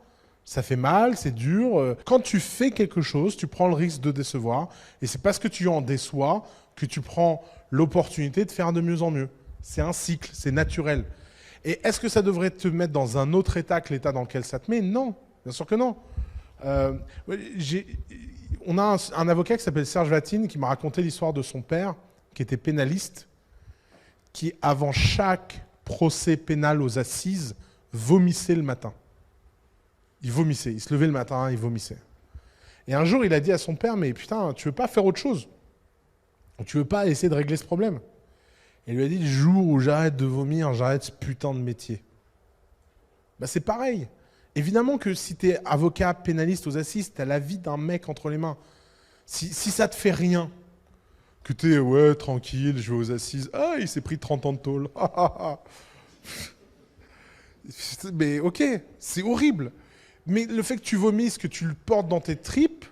Ça fait mal, c'est dur. Quand tu fais quelque chose, tu prends le risque de décevoir. Et c'est parce que tu en déçois que tu prends l'opportunité de faire de mieux en mieux. C'est un cycle, c'est naturel. Et est-ce que ça devrait te mettre dans un autre état que l'état dans lequel ça te met? Non, bien sûr que non. On a un avocat qui s'appelle Serge Vatine qui m'a raconté l'histoire de son père, qui était pénaliste, qui, avant chaque procès pénal aux assises, vomissait le matin. Il vomissait. Il se levait le matin, il vomissait. Et un jour, il a dit à son père, mais putain, tu veux pas faire autre chose? Tu veux pas essayer de régler ce problème? Et il lui a dit, le jour où j'arrête de vomir, j'arrête ce putain de métier. Bah, c'est pareil. Évidemment que si tu es avocat pénaliste aux assises, tu as la vie d'un mec entre les mains. Si ça te fait rien, que tu es, ouais, tranquille, je vais aux assises, ah, il s'est pris 30 ans de tôle. Mais ok, c'est horrible. Mais le fait que tu vomisses, que tu le portes dans tes tripes,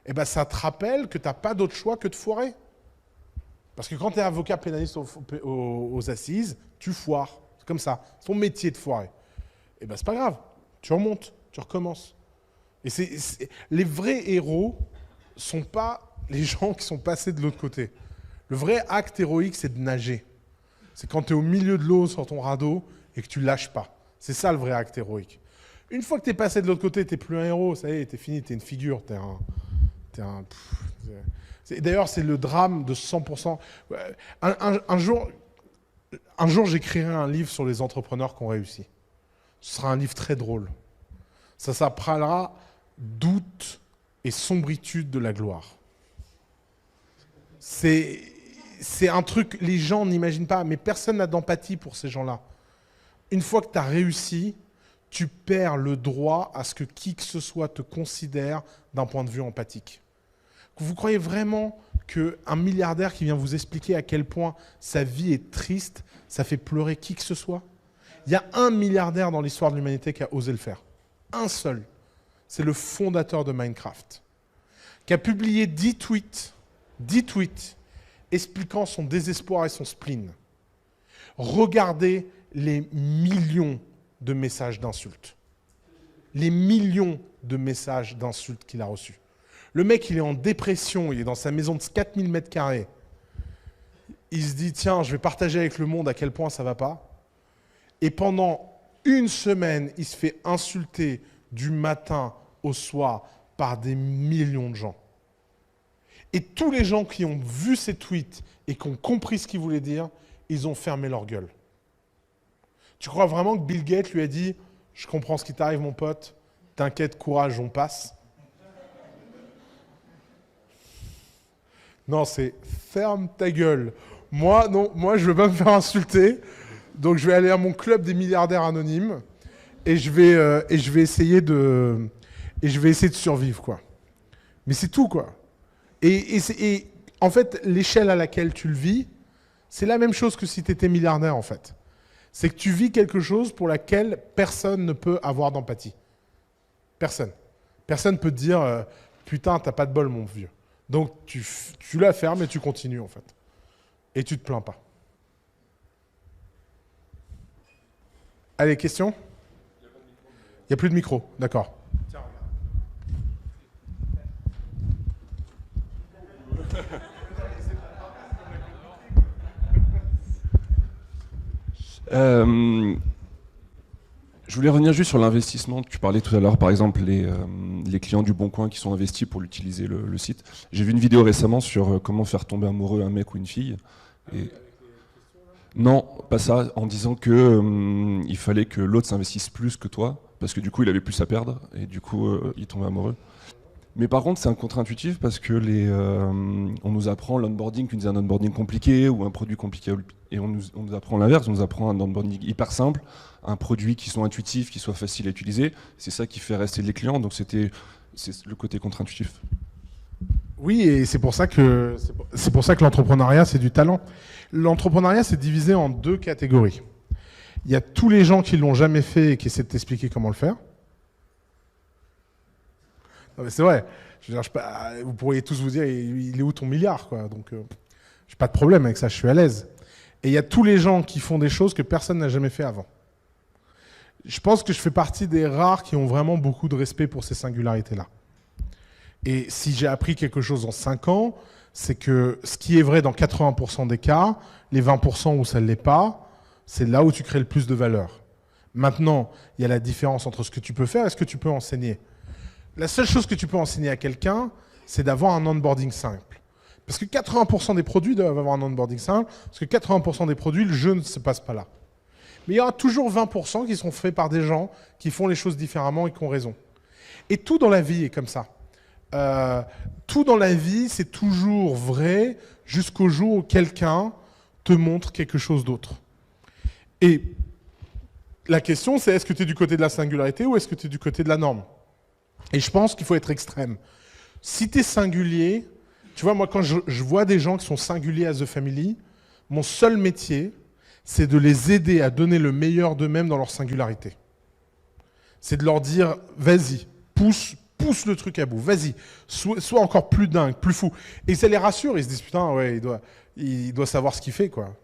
eh ben, ça te rappelle que tu n'as pas d'autre choix que de foirer. Parce que quand tu es avocat pénaliste aux assises, tu foires. C'est comme ça. C'est ton métier de foirer. Eh ben, c'est pas grave. Tu remontes, tu recommences. Et les vrais héros ne sont pas les gens qui sont passés de l'autre côté. Le vrai acte héroïque, c'est de nager. C'est quand tu es au milieu de l'eau sur ton radeau et que tu lâches pas. C'est ça le vrai acte héroïque. Une fois que tu es passé de l'autre côté, tu n'es plus un héros, ça y est, tu es fini, tu es une figure. D'ailleurs, c'est le drame de 100%. Un jour, Un jour, j'écrirai un livre sur les entrepreneurs qui ont réussi. Ce sera un livre très drôle. Ça s'appellera Doute et sombritude de la gloire. C'est un truc, les gens n'imaginent pas, mais personne n'a d'empathie pour ces gens-là. Une fois que tu as réussi, tu perds le droit à ce que qui que ce soit te considère d'un point de vue empathique. Vous croyez vraiment qu'un milliardaire qui vient vous expliquer à quel point sa vie est triste, ça fait pleurer qui que ce soit? Il y a un milliardaire dans l'histoire de l'humanité qui a osé le faire. Un seul. C'est le fondateur de Minecraft, qui a publié 10 tweets expliquant son désespoir et son spleen. Regardez les millions de messages d'insultes. Les millions de messages d'insultes qu'il a reçus. Le mec, il est en dépression, il est dans sa maison de 4000 mètres carrés. Il se dit, tiens, je vais partager avec le monde à quel point ça va pas. Et pendant une semaine, il se fait insulter du matin au soir par des millions de gens. Et tous les gens qui ont vu ces tweets et qui ont compris ce qu'il voulait dire, ils ont fermé leur gueule. Tu crois vraiment que Bill Gates lui a dit « Je comprends ce qui t'arrive, mon pote. T'inquiète, courage, on passe. » Non, c'est « Ferme ta gueule. » Moi, non, moi, je ne veux pas me faire insulter. Donc, je vais aller à mon club des milliardaires anonymes et je vais essayer de survivre, quoi. Mais c'est tout, quoi. Et en fait, l'échelle à laquelle tu le vis, c'est la même chose que si tu étais milliardaire, en fait. C'est que tu vis quelque chose pour laquelle personne ne peut avoir d'empathie. Personne. Personne ne peut te dire putain, t'as pas de bol, mon vieux. Donc, tu la fermes et tu continues, en fait. Et tu te plains pas. Allez, question ? Il n'y a plus de micro, d'accord. Je voulais revenir juste sur l'investissement. Tu parlais tout à l'heure, par exemple, les clients du Bon Coin qui sont investis pour utiliser le site. J'ai vu une vidéo récemment sur comment faire tomber amoureux un mec ou une fille. Et... Non, pas ça, en disant que il fallait que l'autre s'investisse plus que toi, parce que du coup il avait plus à perdre, et du coup il tombait amoureux. Mais par contre c'est un contre-intuitif parce que on nous apprend l'onboarding, tu nous dis un onboarding compliqué ou un produit compliqué, et on nous apprend l'inverse, on nous apprend un onboarding hyper simple, un produit qui soit intuitif, qui soit facile à utiliser, c'est ça qui fait rester les clients, donc c'est le côté contre-intuitif. Oui, et c'est pour ça que l'entrepreneuriat, c'est du talent. L'entrepreneuriat, c'est divisé en deux catégories. Il y a tous les gens qui l'ont jamais fait et qui essaient de t'expliquer comment le faire. Non, mais c'est vrai. Je veux dire, vous pourriez tous vous dire, il est où ton milliard, quoi. Donc, j'ai pas de problème avec ça, je suis à l'aise. Et il y a tous les gens qui font des choses que personne n'a jamais fait avant. Je pense que je fais partie des rares qui ont vraiment beaucoup de respect pour ces singularités-là. Et si j'ai appris quelque chose en 5 ans, c'est que ce qui est vrai dans 80% des cas, les 20% où ça ne l'est pas, c'est là où tu crées le plus de valeur. Maintenant, il y a la différence entre ce que tu peux faire et ce que tu peux enseigner. La seule chose que tu peux enseigner à quelqu'un, c'est d'avoir un onboarding simple. Parce que 80% des produits doivent avoir un onboarding simple, parce que 80% des produits, le jeu ne se passe pas là. Mais il y aura toujours 20% qui sont faits par des gens qui font les choses différemment et qui ont raison. Et tout dans la vie est comme ça. Tout dans la vie, c'est toujours vrai jusqu'au jour où quelqu'un te montre quelque chose d'autre. Et la question, c'est est-ce que tu es du côté de la singularité ou est-ce que tu es du côté de la norme? Et je pense qu'il faut être extrême. Si tu es singulier, tu vois, moi quand je vois des gens qui sont singuliers à The Family, mon seul métier, c'est de les aider à donner le meilleur d'eux-mêmes dans leur singularité. C'est de leur dire, vas-y, pousse le truc à bout, vas-y, sois encore plus dingue, plus fou. Et ça les rassure, ils se disent, putain, ouais, il doit savoir ce qu'il fait, quoi.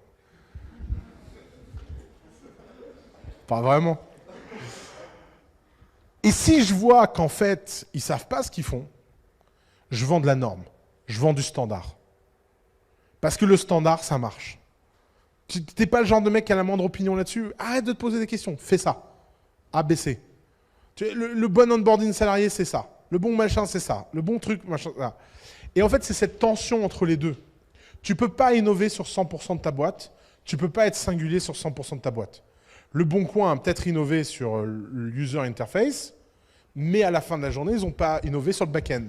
Pas vraiment. Et si je vois qu'en fait, ils savent pas ce qu'ils font, je vends de la norme, je vends du standard. Parce que le standard, ça marche. Tu n'es pas le genre de mec qui a la moindre opinion là-dessus, arrête de te poser des questions, fais ça. ABC. Le bon onboarding salarié, c'est ça. Le bon machin, c'est ça. Le bon truc, machin, ça. Et en fait, c'est cette tension entre les deux. Tu ne peux pas innover sur 100% de ta boîte. Tu ne peux pas être singulier sur 100% de ta boîte. Le Bon Coin a peut-être innové sur le user interface, mais à la fin de la journée, ils n'ont pas innové sur le back-end.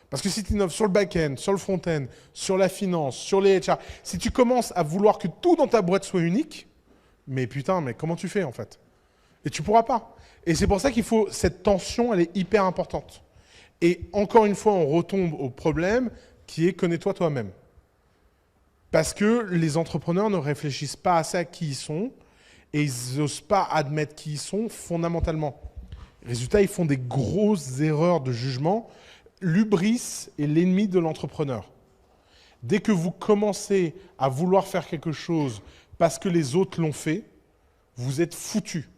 Parce que si tu innoves sur le back-end, sur le front-end, sur la finance, sur les HR, si tu commences à vouloir que tout dans ta boîte soit unique, mais putain, mais comment tu fais en fait? Et tu pourras pas. Et c'est pour ça qu'il faut, cette tension, elle est hyper importante. Et encore une fois, on retombe au problème qui est connais-toi toi-même. Parce que les entrepreneurs ne réfléchissent pas assez à qui ils sont et ils n'osent pas admettre qui ils sont fondamentalement. Résultat, ils font des grosses erreurs de jugement. L'hubris est l'ennemi de l'entrepreneur. Dès que vous commencez à vouloir faire quelque chose parce que les autres l'ont fait, vous êtes foutu.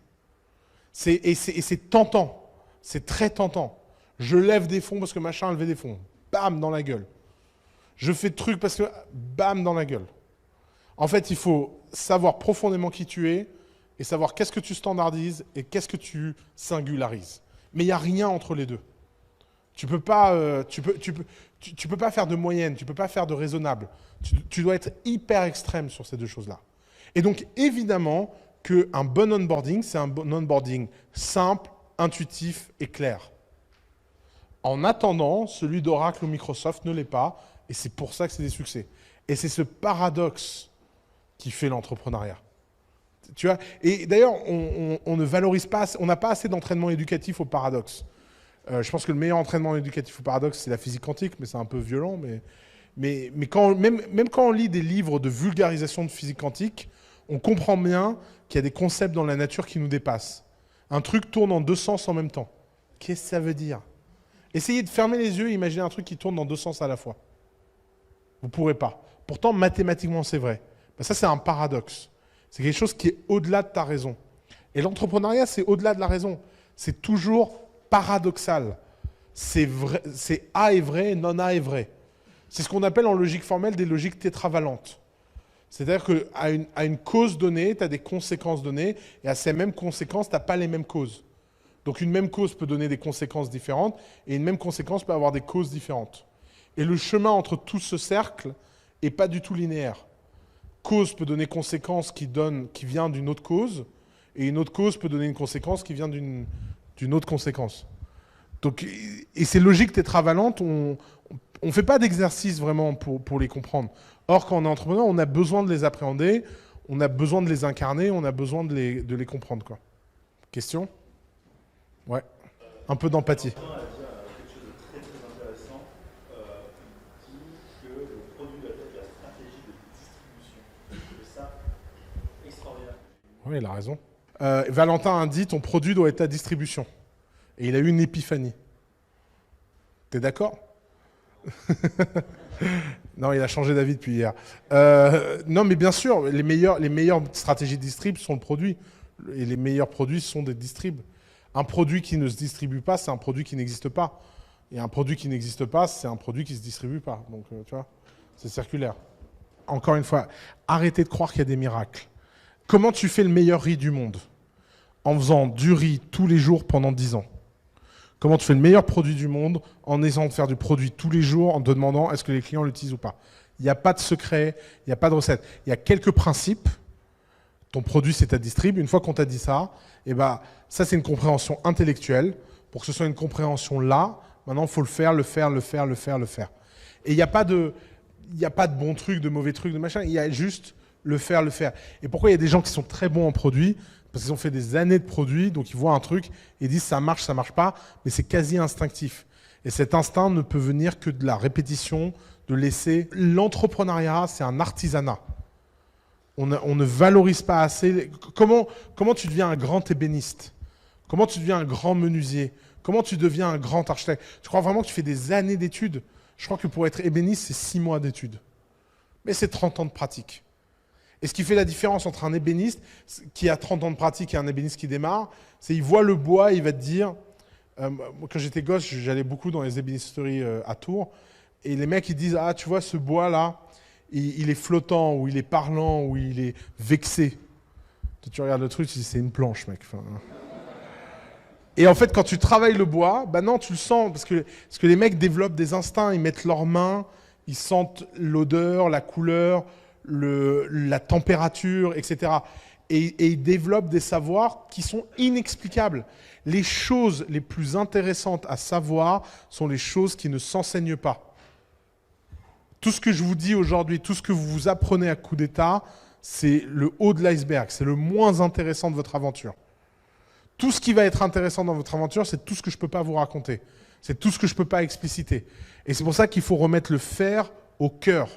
Et c'est tentant. C'est très tentant. Je lève des fonds parce que machin a levé des fonds. Bam, dans la gueule. Je fais de trucs parce que bam, dans la gueule. En fait, il faut savoir profondément qui tu es et savoir qu'est-ce que tu standardises et qu'est-ce que tu singularises. Mais il n'y a rien entre les deux. Tu peux pas, tu peux pas faire de moyenne, tu peux pas faire de raisonnable. Tu dois être hyper extrême sur ces deux choses-là. Et donc, évidemment, qu'un bon onboarding, c'est un bon onboarding simple, intuitif et clair. En attendant, celui d'Oracle ou Microsoft ne l'est pas, et c'est pour ça que c'est des succès. Et c'est ce paradoxe qui fait l'entrepreneuriat. Tu vois, et d'ailleurs, on ne valorise pas, on n'a pas assez d'entraînement éducatif au paradoxe. Je pense que le meilleur entraînement éducatif au paradoxe, c'est la physique quantique, mais c'est un peu violent. Mais même quand on lit des livres de vulgarisation de physique quantique, on comprend bien qu'il y a des concepts dans la nature qui nous dépassent. Un truc tourne en deux sens en même temps. Qu'est-ce que ça veut dire? Essayez de fermer les yeux et imaginer un truc qui tourne dans deux sens à la fois. Vous ne pourrez pas. Pourtant, mathématiquement, c'est vrai. Ben, ça, c'est un paradoxe. C'est quelque chose qui est au-delà de ta raison. Et l'entrepreneuriat, c'est au-delà de la raison. C'est toujours paradoxal. C'est vrai, c'est A est vrai, non A est vrai. C'est ce qu'on appelle en logique formelle des logiques tétravalentes. C'est-à-dire qu'à une cause donnée, tu as des conséquences données, et à ces mêmes conséquences, tu n'as pas les mêmes causes. Donc une même cause peut donner des conséquences différentes, et une même conséquence peut avoir des causes différentes. Et le chemin entre tout ce cercle n'est pas du tout linéaire. Cause peut donner conséquence qui vient d'une autre cause, et une autre cause peut donner une conséquence qui vient d'une autre conséquence. Donc, et ces logiques tétravalentes, on ne fait pas d'exercice vraiment pour les comprendre. Or, quand on est entrepreneur, on a besoin de les appréhender, on a besoin de les incarner, on a besoin de les comprendre, quoi. Question? Ouais. Un peu d'empathie. Oui, il a raison. Valentin a dit ton produit doit être à distribution. Et il a eu une épiphanie. T'es d'accord? Non, il a changé d'avis depuis hier. Non, mais bien sûr, les meilleures stratégies de distrib sont le produit. Et les meilleurs produits sont des distribs. Un produit qui ne se distribue pas, c'est un produit qui n'existe pas. Et un produit qui n'existe pas, c'est un produit qui ne se distribue pas. Donc, tu vois, c'est circulaire. Encore une fois, arrêtez de croire qu'il y a des miracles. Comment tu fais le meilleur riz du monde? En faisant du riz tous les jours pendant 10 ans. Comment tu fais le meilleur produit du monde en essayant de faire du produit tous les jours, en te demandant est-ce que les clients l'utilisent ou pas. Il n'y a pas de secret, il n'y a pas de recette. Il y a quelques principes. Ton produit, c'est ta distrib. Une fois qu'on t'a dit ça, eh ben, ça, c'est une compréhension intellectuelle. Pour que ce soit une compréhension là, maintenant, il faut le faire. Et il n'y a pas de bons trucs, de mauvais trucs, de machin. Il y a juste le faire. Et pourquoi il y a des gens qui sont très bons en produit? Parce qu'ils ont fait des années de produits, donc ils voient un truc et disent ça marche pas, mais c'est quasi instinctif. Et cet instinct ne peut venir que de la répétition, de l'essai. L'entrepreneuriat, c'est un artisanat. On ne valorise pas assez. Comment tu deviens un grand ébéniste? Comment tu deviens un grand menuisier? Comment tu deviens un grand architecte? Je crois vraiment que tu fais des années d'études. Je crois que pour être ébéniste, c'est 6 mois d'études. Mais c'est 30 ans de pratique. Et ce qui fait la différence entre un ébéniste qui a 30 ans de pratique et un ébéniste qui démarre, c'est qu'il voit le bois, il va te dire... moi, quand j'étais gosse, j'allais beaucoup dans les ébénisteries à Tours, et les mecs, ils disent « Ah, tu vois, ce bois-là, il est flottant, ou il est parlant, ou il est vexé. » Tu regardes le truc, tu dis « C'est une planche, mec. » Et en fait, quand tu travailles le bois, bah non, tu le sens, parce que les mecs développent des instincts, ils mettent leurs mains, ils sentent l'odeur, la couleur, la température, etc. Et ils développent des savoirs qui sont inexplicables. Les choses les plus intéressantes à savoir sont les choses qui ne s'enseignent pas. Tout ce que je vous dis aujourd'hui, tout ce que vous apprenez à coup d'état, c'est le haut de l'iceberg, c'est le moins intéressant de votre aventure. Tout ce qui va être intéressant dans votre aventure, c'est tout ce que je ne peux pas vous raconter. C'est tout ce que je ne peux pas expliciter. Et c'est pour ça qu'il faut remettre le faire au cœur.